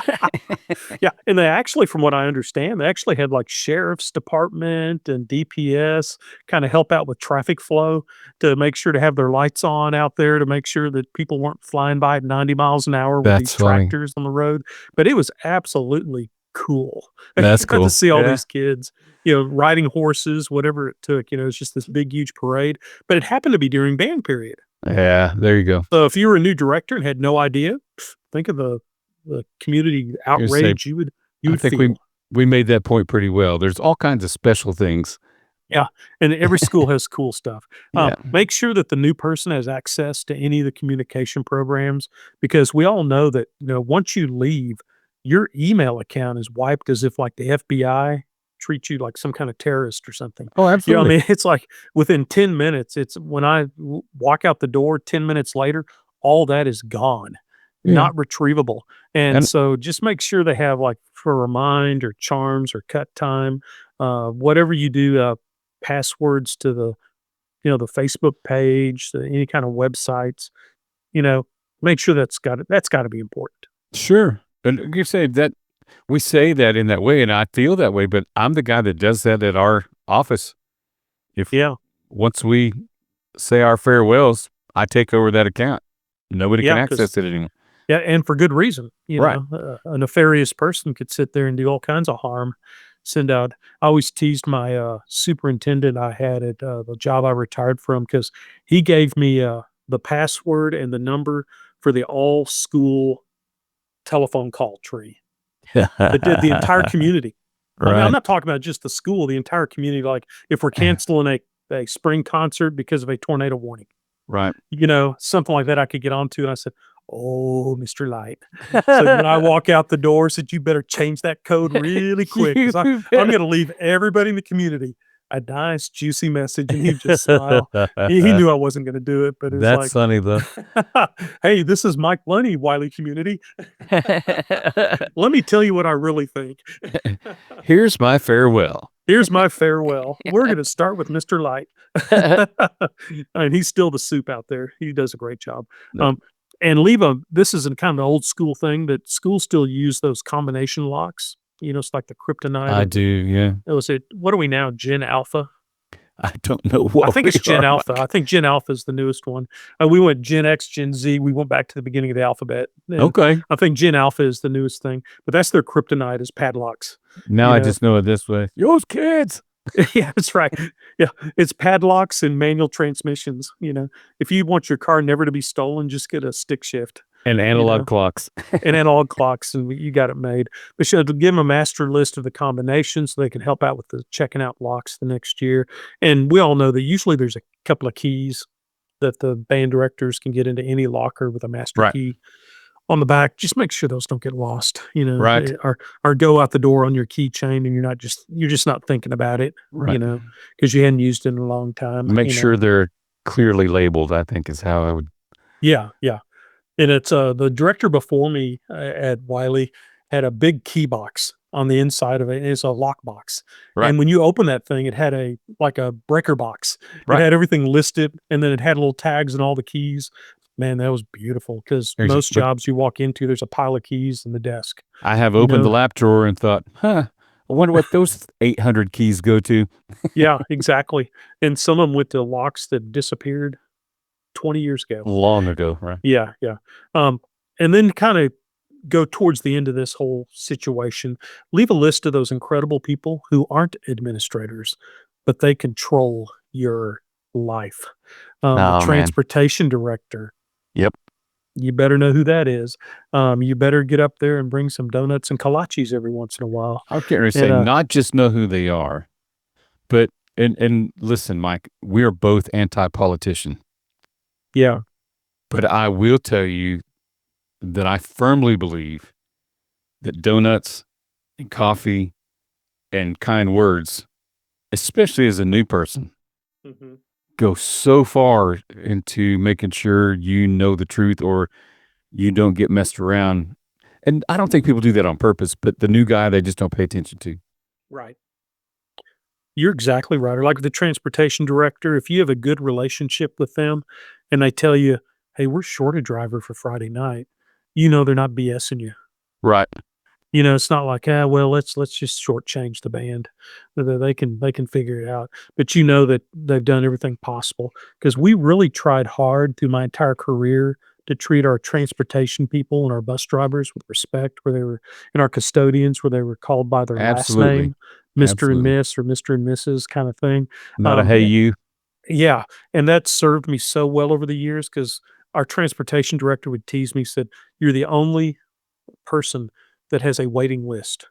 Yeah, and they actually, from what I understand, they actually had, like, sheriff's department and DPS kinda help out with traffic flow to make sure to have their lights on out there to make sure that people weren't flying by at 90 miles an hour with That's these funny. tractors on the road, but it was absolutely cool. That's Got to cool. see all Yeah. these kids, riding horses, whatever it took, it's just this big, huge parade, but it happened to be during band period. Yeah, there you go. So if you were a new director and had no idea, think of the community You say, outrage you I would think feel. we made that point pretty well. There's all kinds of special things. Yeah, and every school has cool stuff. Yeah. Make sure that the new person has access to any of the communication programs because we all know that, once you leave, your email account is wiped as if like the FBI treats you like some kind of terrorist or something. Oh, You know what I absolutely. mean? It's like within 10 minutes, it's when I walk out the door 10 minutes later, all that is gone, Yeah. not retrievable. And And so just make sure they have like for remind or charms or cut time, whatever you do, passwords to the Facebook page, any kind of websites, you know, make sure that's gotta be important. sure. And you say that we say that in that way, and I feel that way, but I'm the guy that does that at our office. If Yeah. once we say our farewells, I take over that account. Nobody can Yeah, because access it anymore. yeah, and for good reason, Right. a nefarious person could sit there and do all kinds of harm, send out I always teased my, superintendent I had at, the job I retired from because he gave me, the password and the number for the all school telephone call tree. That did the entire community. I mean, I'm Right. not talking about just the school, the entire community, like, if we're canceling a spring concert because of a tornado warning, Right. something like that I could get onto, and I said, "Oh, Mr. Light." So when I walk out the door, said, "You better change that code really quick because You I'm bet. gonna leave everybody in the community a nice juicy message," and he'd just smile. He knew I wasn't gonna do it, but it was That's like, funny, though. "Hey, this is Mike Lunney, Wiley community. Let me tell you what I really think." Here's my farewell. Here's my farewell. We're gonna start with Mr. Light. And he's still the soup out there. He does a great job. No, Um, and leave a this is a kind of an old school thing, but schools still use those combination locks. It's like the kryptonite I of do, yeah. what are we now, Gen Alpha? I don't know I what think we it's Gen are, Alpha. I Mike. think Gen Alpha is the newest one. We went Gen X, Gen Z. We went back to the beginning of the alphabet, and Okay. I think Gen Alpha is the newest thing. But that's their kryptonite is padlocks. Now You I know, just know it this way. Yours kids yeah, that's right. Yeah, it's padlocks and manual transmissions. If you want your car never to be stolen, just get a stick shift. and You analog know, clocks. and analog clocks, and you got it made. But should give them a master list of the combinations so they can help out with the checking out locks the next year. And we all know that usually there's a couple of keys that the band directors can get into any locker with a master Right. key on the back. Just make sure those don't get lost, Right. or go out the door on your keychain, and you're just not thinking about it, Right. because you hadn't used it in a long time. Make sure they're clearly labeled, I think is how I would. Yeah, yeah. And it's, the director before me, at Wiley had a big key box on the inside of it, and it's a lock box, Right. and when you open that thing, it had like a breaker box. It Right. had everything listed, and then it had little tags and all the keys. Man, that was beautiful because most But jobs you walk into, there's a pile of keys in the desk, I have you opened the know? lap drawer and thought, huh, I wonder what those 800 keys go to. Yeah, exactly, and some of them went to locks that disappeared 20 years ago. Long ago, right? Yeah, yeah, um, and then kinda go towards the end of this whole situation, leave a list of those incredible people who aren't administrators, but they control your life. The Oh man. transportation director, Yep. you better know who that is. You better get up there and bring some donuts and kolaches every once in a while. I was getting ready to And say, not just know who they are, but and listen, Mike, we are both anti-politician, yeah, but I will tell you that I firmly believe that donuts and coffee and kind words, especially as a new person, mhm, go so far into making sure you know the truth or you don't get messed around. And I don't think people do that on purpose, but the new guy they just don't pay attention to. right. You're exactly right. Or like with the transportation director, if you have a good relationship with them and they tell you, "Hey, we're short a driver for Friday night," they're not BSing you. Right. It's not like, well, let's just shortchange the band. They can figure it out. But you know that they've done everything possible because we really tried hard through my entire career to treat our transportation people and our bus drivers with respect, where they were and our custodians where they were called by their last Absolutely. name, Mr. and Absolutely. Miss or Mr. and Mrs. kind of thing. Not a Um, hey eh, you. yeah, and that served me so well over the years because our transportation director would tease me, said, "You're the only person that has a waiting list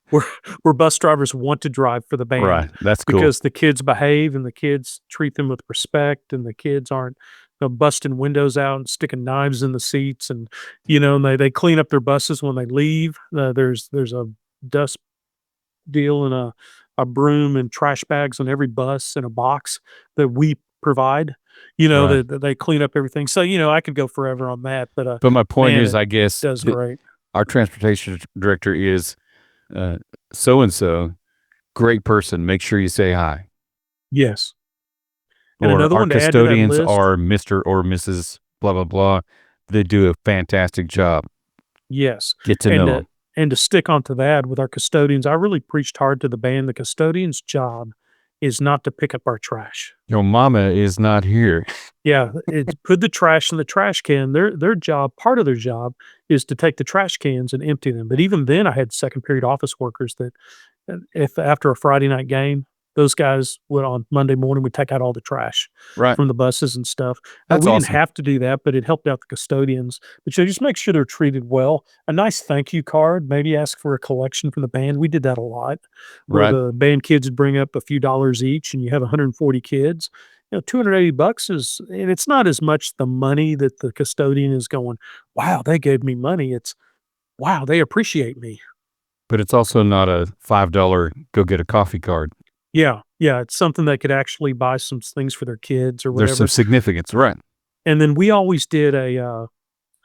where where bus drivers want to drive for the band Right. That's cool. because the kids behave and the kids treat them with respect and the kids aren't busting windows out and sticking knives in the seats and and they clean up their buses when they leave. There's a dust deal and a broom and trash bags on every bus and a box that we provide. Right. That they clean up everything. So I could go forever on that, but But my point man, is, it I guess does that great. our transportation director is so and so, great person. Make sure you say hi. Yes. And Or another our one to add to that custodians list, are Mr. or Mrs. blah blah blah. They do a fantastic job. yes, Get to and know to them. and to stick onto that with our custodians, I really preached hard to the band. The custodian's job is not to pick up our trash. Your mama is not here. Yeah, it's put the trash in the trash can. Their job, part of their job, is to take the trash cans and empty them. But even then, I had second period office workers that if after a Friday night game, those guys would on Monday morning would take out all the trash Right. from the buses and stuff. That's We didn't awesome. have to do that, but it helped out the custodians. But just make sure they're treated well. A nice thank you card, maybe ask for a collection from the band. We did that a lot, where Right. the band kids would bring up a few dollars each, and you have 140 kids. $280 is, and it's not as much the money that the custodian is going, wow, they gave me money. It's wow, they appreciate me. But it's also not a $5 go get a coffee card. Yeah, yeah, it's something that could actually buy some things for their kids or There's some whatever. significance. Right. And then we always did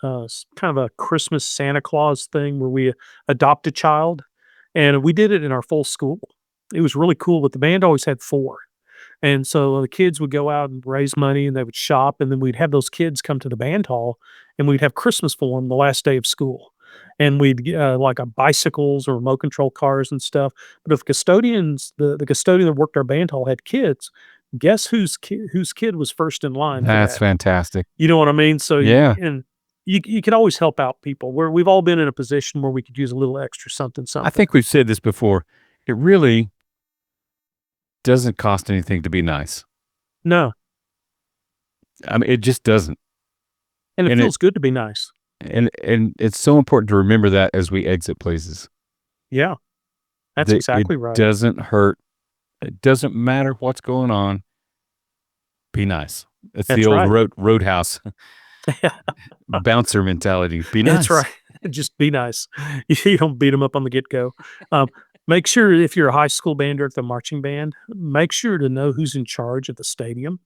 kind of a Christmas Santa Claus thing where we adopt a child, and we did it in our full school. It was really cool, but the band always had 4. And so the kids would go out and raise money and they would shop, and then we'd have those kids come to the band hall and we'd have Christmas for them the last day of school. and we'd like bicycles or remote control cars and stuff. But if custodians, the custodian that worked our band hall had kids, guess whose kid was first in line for That's that? fantastic. You know what I mean? So Yeah. and you can always help out people. We've all been in a position where we could use a little extra something I something. think we've said this before. It really doesn't cost anything to be nice. No, I mean, it just doesn't. and it And it feels good to be nice. and it's so important to remember that as we exit places. Yeah, that's That it exactly right. doesn't hurt. It doesn't matter what's going on. Be nice. It's the That's old right. roadhouse bouncer mentality. Be That's nice. right. Just be nice. You don't beat them up on the get go. Um, make sure if you're a high school band or at the marching band, make sure to know who's in charge of the stadium.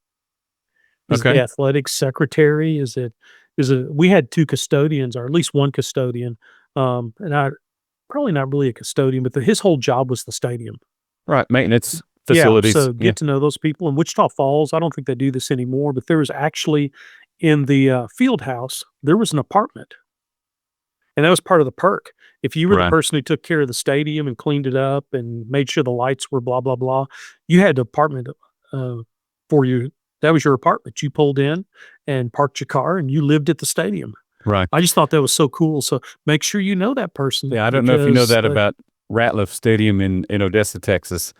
Is it the Okay. athletic secretary? Is it we had 2 custodians or at least 1 custodian, and I probably not really a custodian, but his whole job was the stadium. Right. Maintenance Yeah, facilities. so Yeah. get to know those people. In Wichita Falls, I don't think they do this anymore, but there was actually in the, field house, there was an apartment, and that was part of the perk. If you were the Right. person who took care of the stadium and cleaned it up and made sure the lights were blah, blah, blah, you had an apartment, uh, for you. That was your apartment. You pulled in and parked your car, and you lived at the stadium. Right. I just thought that was so cool, so make sure you know that person Yeah. I don't know if you know because that they about Ratliff Stadium in Odessa, Texas.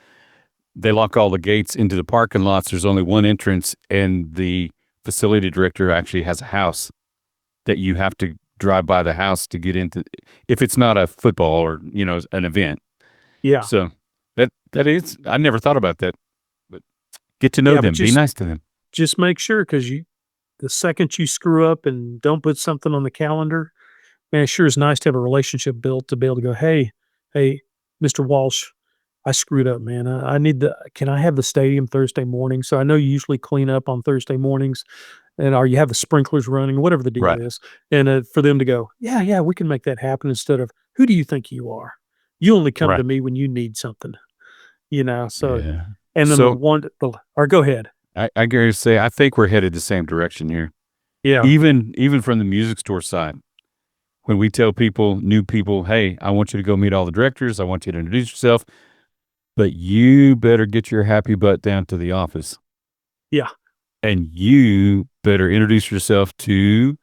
They lock all the gates into the parking lots. There's only one entrance, and the facility director actually has a house that you have to drive by the house to get into if it's not a football or, an event. yeah. So that is I never thought about that, but get to know Yeah, but them. Be nice to them. just make sure because the second you screw up and don't put something on the calendar, man, it sure is nice to have a relationship built to be able to go, hey, Mr. Walsh, I screwed up, man. I need can I have the stadium Thursday morning? So I know you usually clean up on Thursday mornings and or you have the sprinklers running, whatever the deal Right. is. And for them to go, yeah, we can make that happen instead of who do you think you are? You only come Right. to me when you need something, so, Yeah. and then So or go ahead. I gotta say, I think we're headed the same direction here. Yeah. Even from the music store side. When we tell people, new people, hey, I want you to go meet all the directors, I want you to introduce yourself, but you better get your happy butt down to the office. Yeah. And you better introduce yourself to the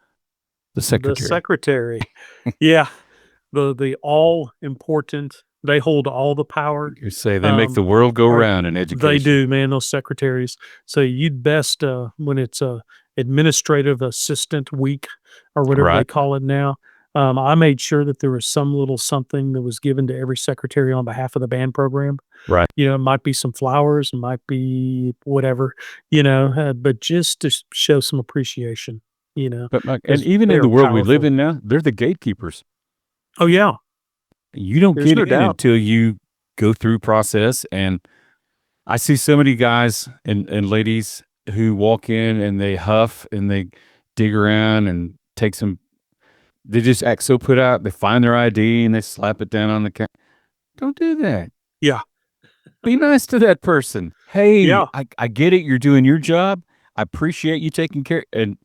The secretary. secretary. Yeah. The all important they hold all the power. You say they make Um, the world go or round in they education. do, man, those secretaries. So you'd best, when it's a administrative assistant week or whatever they Right, call it now, I made sure that there was some little something that was given to every secretary on behalf of the band program. right. It might be some flowers, it might be whatever, but just to show some appreciation, But like, and because even they in the are world we live powerful. in now, they're the gatekeepers. Oh, yeah. You don't There's get no in doubt. until you go through process. And I see so many guys and ladies who walk in and they huff and they dig around and take some. They just act so put out. They find their ID and they slap it down on the counter. Don't do that. Yeah. Be nice to that person. Hey, Yeah. I get it. You're doing your job. I appreciate you taking care. And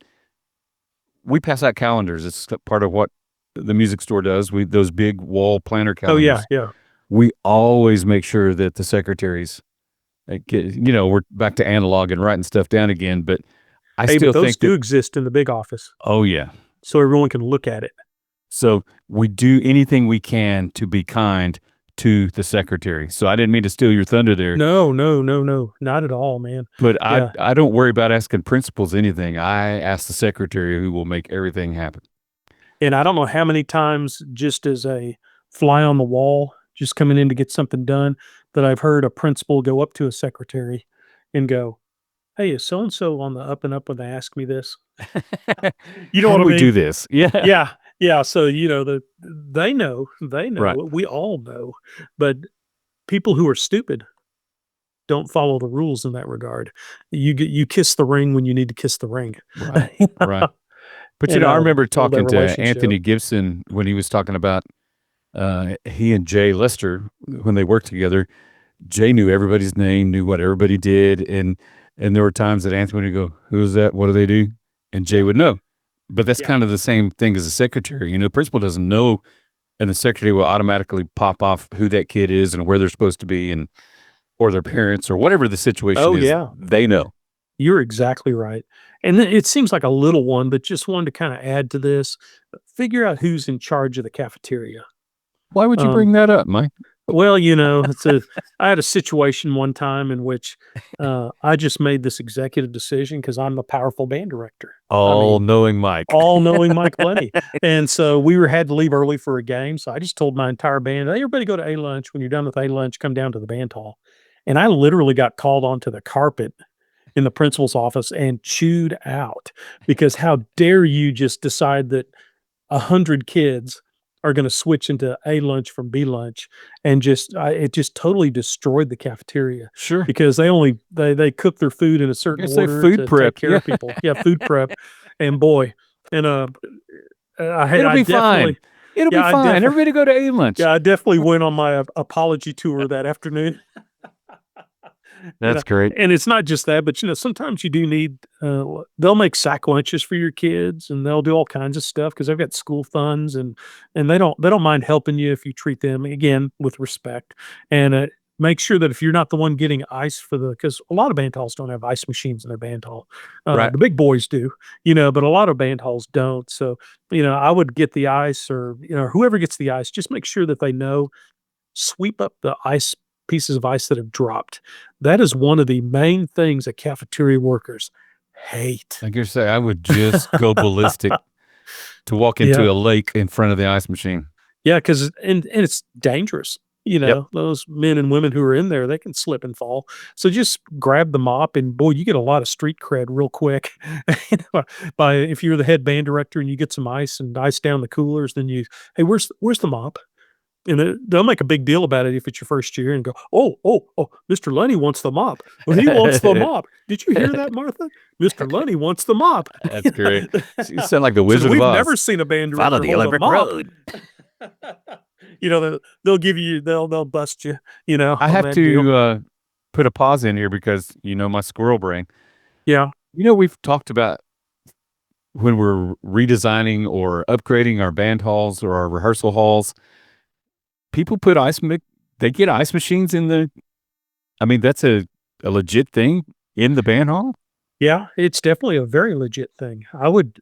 we pass out calendars. It's part of what the music store does. Those big wall planner Oh, yeah, calendars. yeah. We always make sure that the secretaries we're back to analog and writing stuff down again, but I Hey, but still those think do that, exist in the big office, oh yeah. so everyone can look at it. So we do anything we can to be kind to the secretary. So I didn't mean to steal your thunder there, No, no, no, no, not at all, man. but Yeah, I don't worry about asking principals anything. I ask the secretary who will make everything happen. and I don't know how many times just as a fly on the wall, just coming in to get something done, that I've heard a principal go up to a secretary and go, "Hey, is so and so on the up and up when they ask me this?" You know How what do I we do mean? this? Yeah. Yeah, yeah, so, they Right. know, we all know, but people who are stupid don't follow the rules in that regard. You kiss the ring when you need to kiss the ring. Right. Right. But And, I remember build that talking to relationship. Anthony Gibson when he was talking about he and Jay Lester when they worked together. Jay knew everybody's name, knew what everybody did, and there were times that Anthony would go, "Who's that? What do they do?" And Jay Yeah. would know. But that's Yeah. kind of the same thing as a secretary. The principal doesn't know, and the secretary will automatically pop off who that kid is and where they're supposed to be, and or their parents or whatever the situation Oh, is. yeah. They know. You're exactly right. And then it seems like a little one, but just one to kinda add to this, figure out who's in charge of the cafeteria. Why would you Um, bring that up, Mike? well, I had a situation one time in which, I just made this executive decision because 'cause I'm a powerful band director. I All mean, knowing Mike. all-knowing Mike Lunney, and so had to leave early for a game, so I just told my entire band, "Hey, everybody go to A lunch. When you're done with A lunch, come down to the band hall." And I literally got called onto the carpet in the principal's office and chewed out because how dare you just decide that 100 kids are gonna switch into A lunch from B lunch, and it just totally destroyed the cafeteria Sure. because they cook their food in a I certain guess say order food to take prep. care Yeah. of people. Yeah, food prep, and boy, and, It'll I be fine. definitely It'll be yeah, I fine. definitely Everybody go to A lunch. yeah, I definitely went on my apology tour that afternoon. You know, That's great. and it's not just that, but, sometimes you do need, they'll make sack lunches for your kids, and they'll do all kinds of stuff because 'cause they've got school funds, and they don't mind helping you if you treat them, again, with respect, and, make sure that if you're not the one getting ice for because a lot of band halls don't have ice machines in their band hall. Right. The big boys do, but a lot of band halls don't, so, I would get the ice or, whoever gets the ice, just make sure that they know sweep up the ice pieces of ice that have dropped. That is one of the main things that cafeteria workers hate. Like you say, I would just go ballistic to walk Yeah. into a lake in front of the ice machine. Yeah, because and it's dangerous. Yep. Those men and women who are in there, they can slip and fall. So just grab the mop and boy, you get a lot of street cred real quick. By if you're the head band director and you get some ice and ice down the coolers, then hey, where's the mop? And they'll make a big deal about it if it's your first year and go, "Oh, oh, oh, Mr. Lunny wants the mop. Well, he wants the mop. Did you hear that, Martha? Mr. Lunny wants the mop." That's great. You sound like the Says, Wizard of "We've Oz. never seen a band Follow director the hold yellow a brick mop." road. They'll give you they'll bust you, I on have that deal. to put a pause in here because my squirrel brain. Yeah. We've talked about when we're redesigning or upgrading our band halls or our rehearsal halls. People put they get ice machines in the. I mean, that's a legit thing in the band hall. Yeah, it's definitely a very legit thing. I would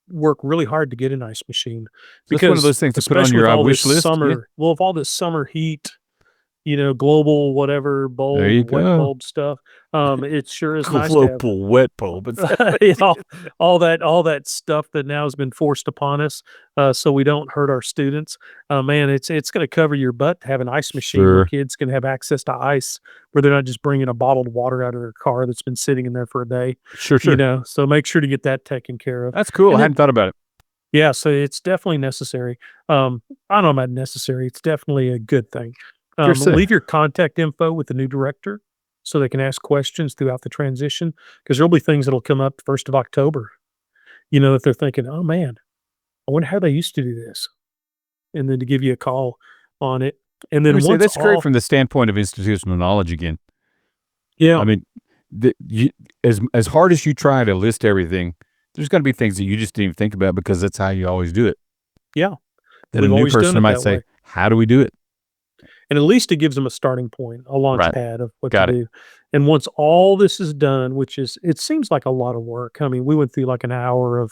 work really hard to get an ice machine So that's one of because those things to put on especially your with all this wish list. Yeah, with all this summer heat, global whatever there you wet go. bulb stuff. It sure is nice to have Global wet bulb. you know, all that stuff that now has been forced upon us, so we don't hurt our students. Man, it's going to cover your butt to have an ice machine where Sure, kids can have access to ice, where they're not just bringing a bottled water out of their car that's been sitting in there for a day. sure. So make sure to get that taken care of. That's cool. I And hadn't then, thought about it. yeah, so it's definitely necessary. I don't know about necessary. It's definitely a good thing. Sure, say. Leave your contact info with the new director so they can ask questions throughout the transition because there'll be things that'll come up 1st of October, that they're thinking, oh man, I wonder how they used to do this. And then to give you a call on it. And Let me then say once that's great all, from the standpoint of institutional knowledge again. yeah, I mean, as hard as you try to list everything, there's going to be things that you just didn't even think about because that's how you always do it. yeah, Then a we've new always done person it might that say, way. "How do we do it?" And at least it gives them a starting point, a launch Right. pad of what to Got it. do. And once all this is done, it seems like a lot of work. I mean, we went through like an hour of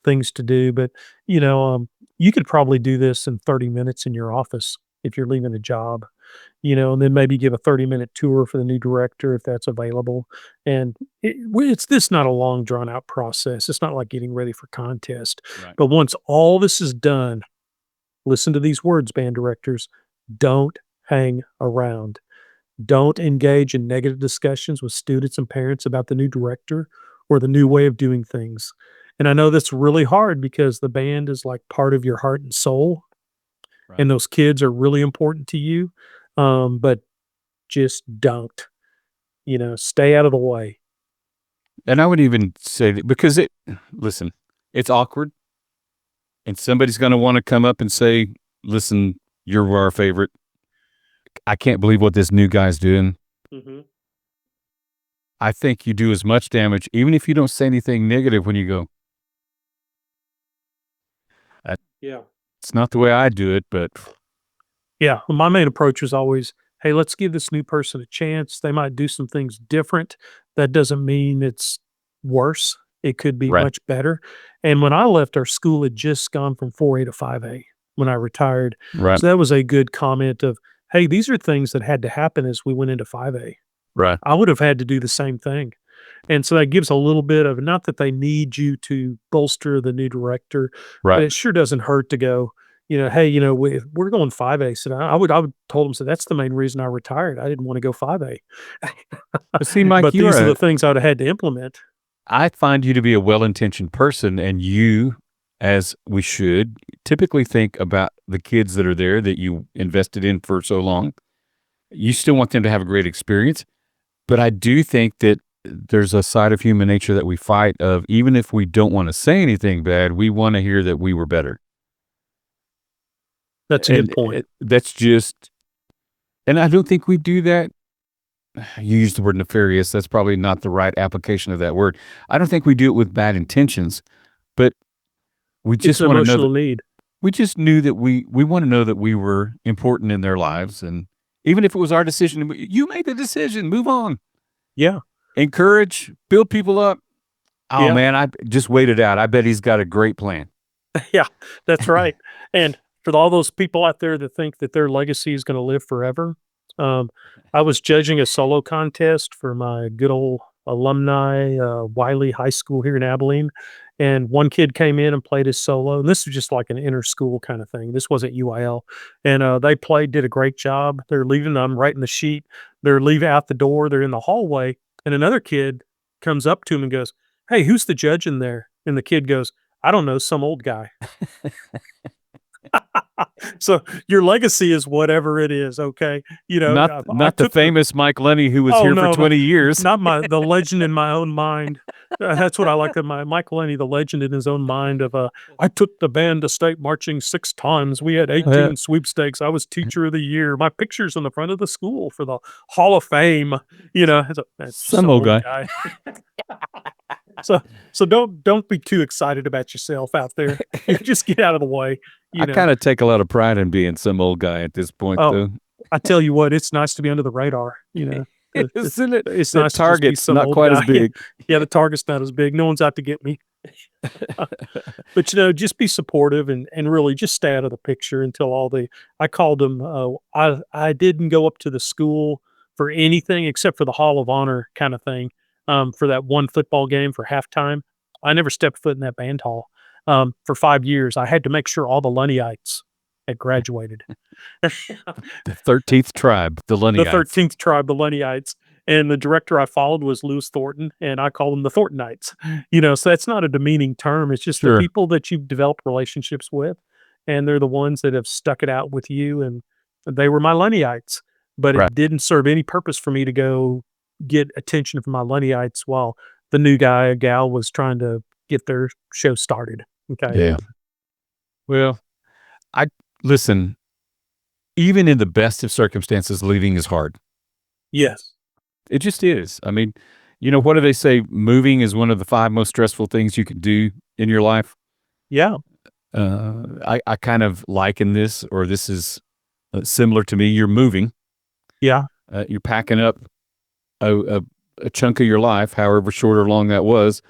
things to do, but you could probably do this in 30 minutes in your office if you're leaving a job, and then maybe give a 30-minute tour for the new director if that's available. And it's this not a long drawn out process. It's not like getting ready for contest. Right. But once all this is done, listen to these words, band directors. Don't hang around. Don't engage in negative discussions with students and parents about the new director or the new way of doing things. And I know that's really hard because the band is like part of your heart and soul, Right. and those kids are really important to you. But just don't, stay out of the way. And I would even say that because listen, it's awkward, and somebody's going to want to come up and say, "Listen, you're our favorite. I can't believe what this new guy's doing." Mhm. I think you do as much damage, even if you don't say anything negative when you go, Yeah. It's not the way I do it, but Yeah, well, my main approach was always, "Hey, let's give this new person a chance. They might do some things different. That doesn't mean it's worse. It could be right, much better." And when I left, our school had just gone from 4A to 5A when I retired. right, So that was a good comment of, "Hey, these are things that had to happen as we went into 5A." right, I would have had to do the same thing. And so that gives a little bit of, not that they need you to bolster the new director, but right. it sure doesn't hurt to go, "Hey, we're going 5A." So I would told them, so that's the main reason I retired. I didn't want to go 5A. But see, Mike, But these are the things I would have had to implement. I find you to be a well-intentioned person, and you, as we should, typically think about the kids that are there that you invested in for so long. You still want them to have a great experience, but I do think that there's a side of human nature that we fight of, even if we don't want to say anything bad, we want to hear that we were better. That's a good And point. that's just, and I don't think we do that. You use the word nefarious. That's probably not the right application of that word. I don't think we do it with bad intentions, but we It's just an want to know that emotional need. we just knew that we want to know that we were important in their lives. And even if it was our decision, you made the decision, move on, Yeah. encourage, build people up. Oh Yeah. man, I just wait it out. I bet he's got a great plan. Yeah, that's right. And for all those people out there that think that their legacy is going to live forever, um, I was judging a solo contest for my good old alumni, Wiley High School here in Abilene. And one kid came in and played his solo. And this was just like an inter school kind of thing. This wasn't UIL. And they played, did a great job. They're leaving. I'm writing the sheet. They're leaving out the door. They're in the hallway. And another kid comes up to him and goes, "Hey, who's the judge in there?" And the kid goes, "I don't know, some old guy." So your legacy is whatever it is, okay? Not I not the took the famous Mike Lunney who was oh, here for no, 20 years. not the legend in my own mind. That's what I like of my Michael Lenny, the legend in his own mind of, "I took the band to state marching 6 times. We had Uh, 18 sweepstakes. I was teacher of the year. My picture's on the front of the school for the Hall of Fame." That's just some some old old guy. guy. So so don't be too excited about yourself out there. Just get out of the way, I you know? kind of take a lot of pride in being some old guy at this point, Oh, though. I tell you what, it's nice to be under the radar, you know? It's Isn't it? it's That nice to just be target's some not old quite as guy. Yeah, big. yeah, the target's not as big. No one's out to get me. But, just be supportive and really just stay out of the picture until all the I called them, I didn't go up to the school for anything except for the Hall of Honor kinda thing, for that one football game for halftime. I never stepped foot in that band hall, for 5 years. I had to make sure all the Lunneyites had graduated. The 13th tribe, the The Lunneyites. 13th tribe, the Lunneyites, and the director I followed was Lewis Thornton, and I call them the Thorntonites. So that's not a demeaning term, it's just the Sure. people that you've developed relationships with, and they're the ones that have stuck it out with you, and they were my Lunneyites, but Right. it didn't serve any purpose for me to go get attention from my Lunneyites while the new guy or gal was trying to get their show started, okay? Yeah. Well, I listen, even in the best of circumstances, leaving is hard. Yes. It just is. I mean, what do they say? Moving is one of the 5 most stressful things you can do in your life. Yeah. I kind of liken this, or this is similar to me. You're moving, Yeah. you're packing up a, a, a chunk of your life, however short or long that was,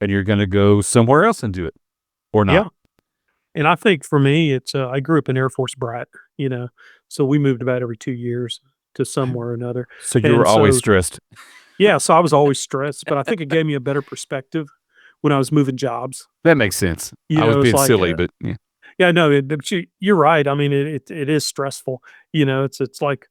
and you're going to go somewhere else and do it or not. Yeah. And I think for me, it's, I grew up an Air Force brat, you know, so we moved about every 2 years to somewhere or another. So you were And always so, stressed. yeah, so I was always stressed, but I think it gave me a better perspective when I was moving jobs. That makes sense. I was It's being like, silly, but yeah. yeah, no, but you're right. I mean, it is stressful. It's like,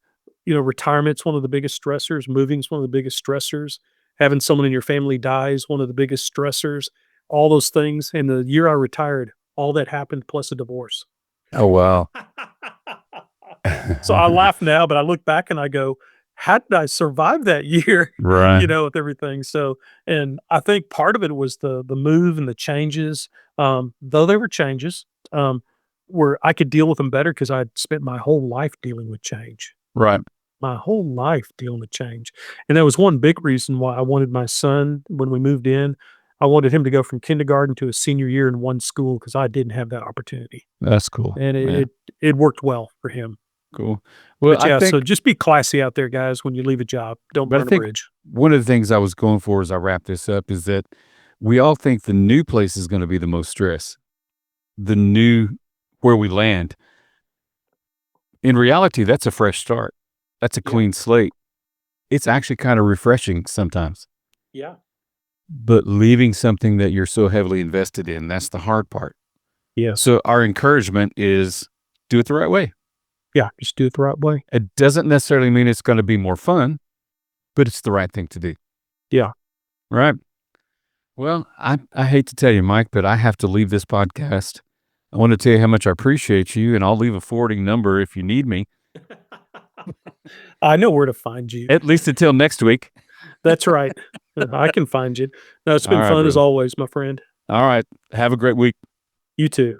retirement's one of the biggest stressors. Moving's one of the biggest stressors. Having someone in your family die is one of the biggest stressors. All those things. And the year I retired, all that happened plus a divorce. Oh, wow. So I laugh now, but I look back and I go, "How did I survive that year?" Right. With everything. So, and I think part of it was the move and the changes. Though they were changes, where I could deal with them better because I'd spent my whole life dealing with change. Right. My whole life dealing with change. And that was one big reason why I wanted my son when we moved in. I wanted him to go from kindergarten to his senior year in one school because I didn't have that opportunity, That's cool. and Yeah, it worked well for him. cool. Well, But I yeah, so think, just be classy out there, guys, when you leave a job. Don't but I burn a think bridge. one of the things I was going for as I wrap this up is that we all think the new place is going to be the most stress, the new where we land. In reality, that's a fresh start. That's a Yeah. clean slate. It's actually kind of refreshing sometimes. Yeah. But leaving something that you're so heavily invested in, that's the hard part. Yes. So our encouragement is do it the right way. Yeah, just do it the right way. It doesn't necessarily mean it's going to be more fun, but it's the right thing to do. Yeah. Right. Well, I hate to tell you, Mike, but I have to leave this podcast. I want to tell you how much I appreciate you, and I'll leave a forwarding number if you need me, I know where to find you. at least until next week. That's right. I can find you. No, it's All been right, fun as brother. always, my friend. All right. Have a great week. You too.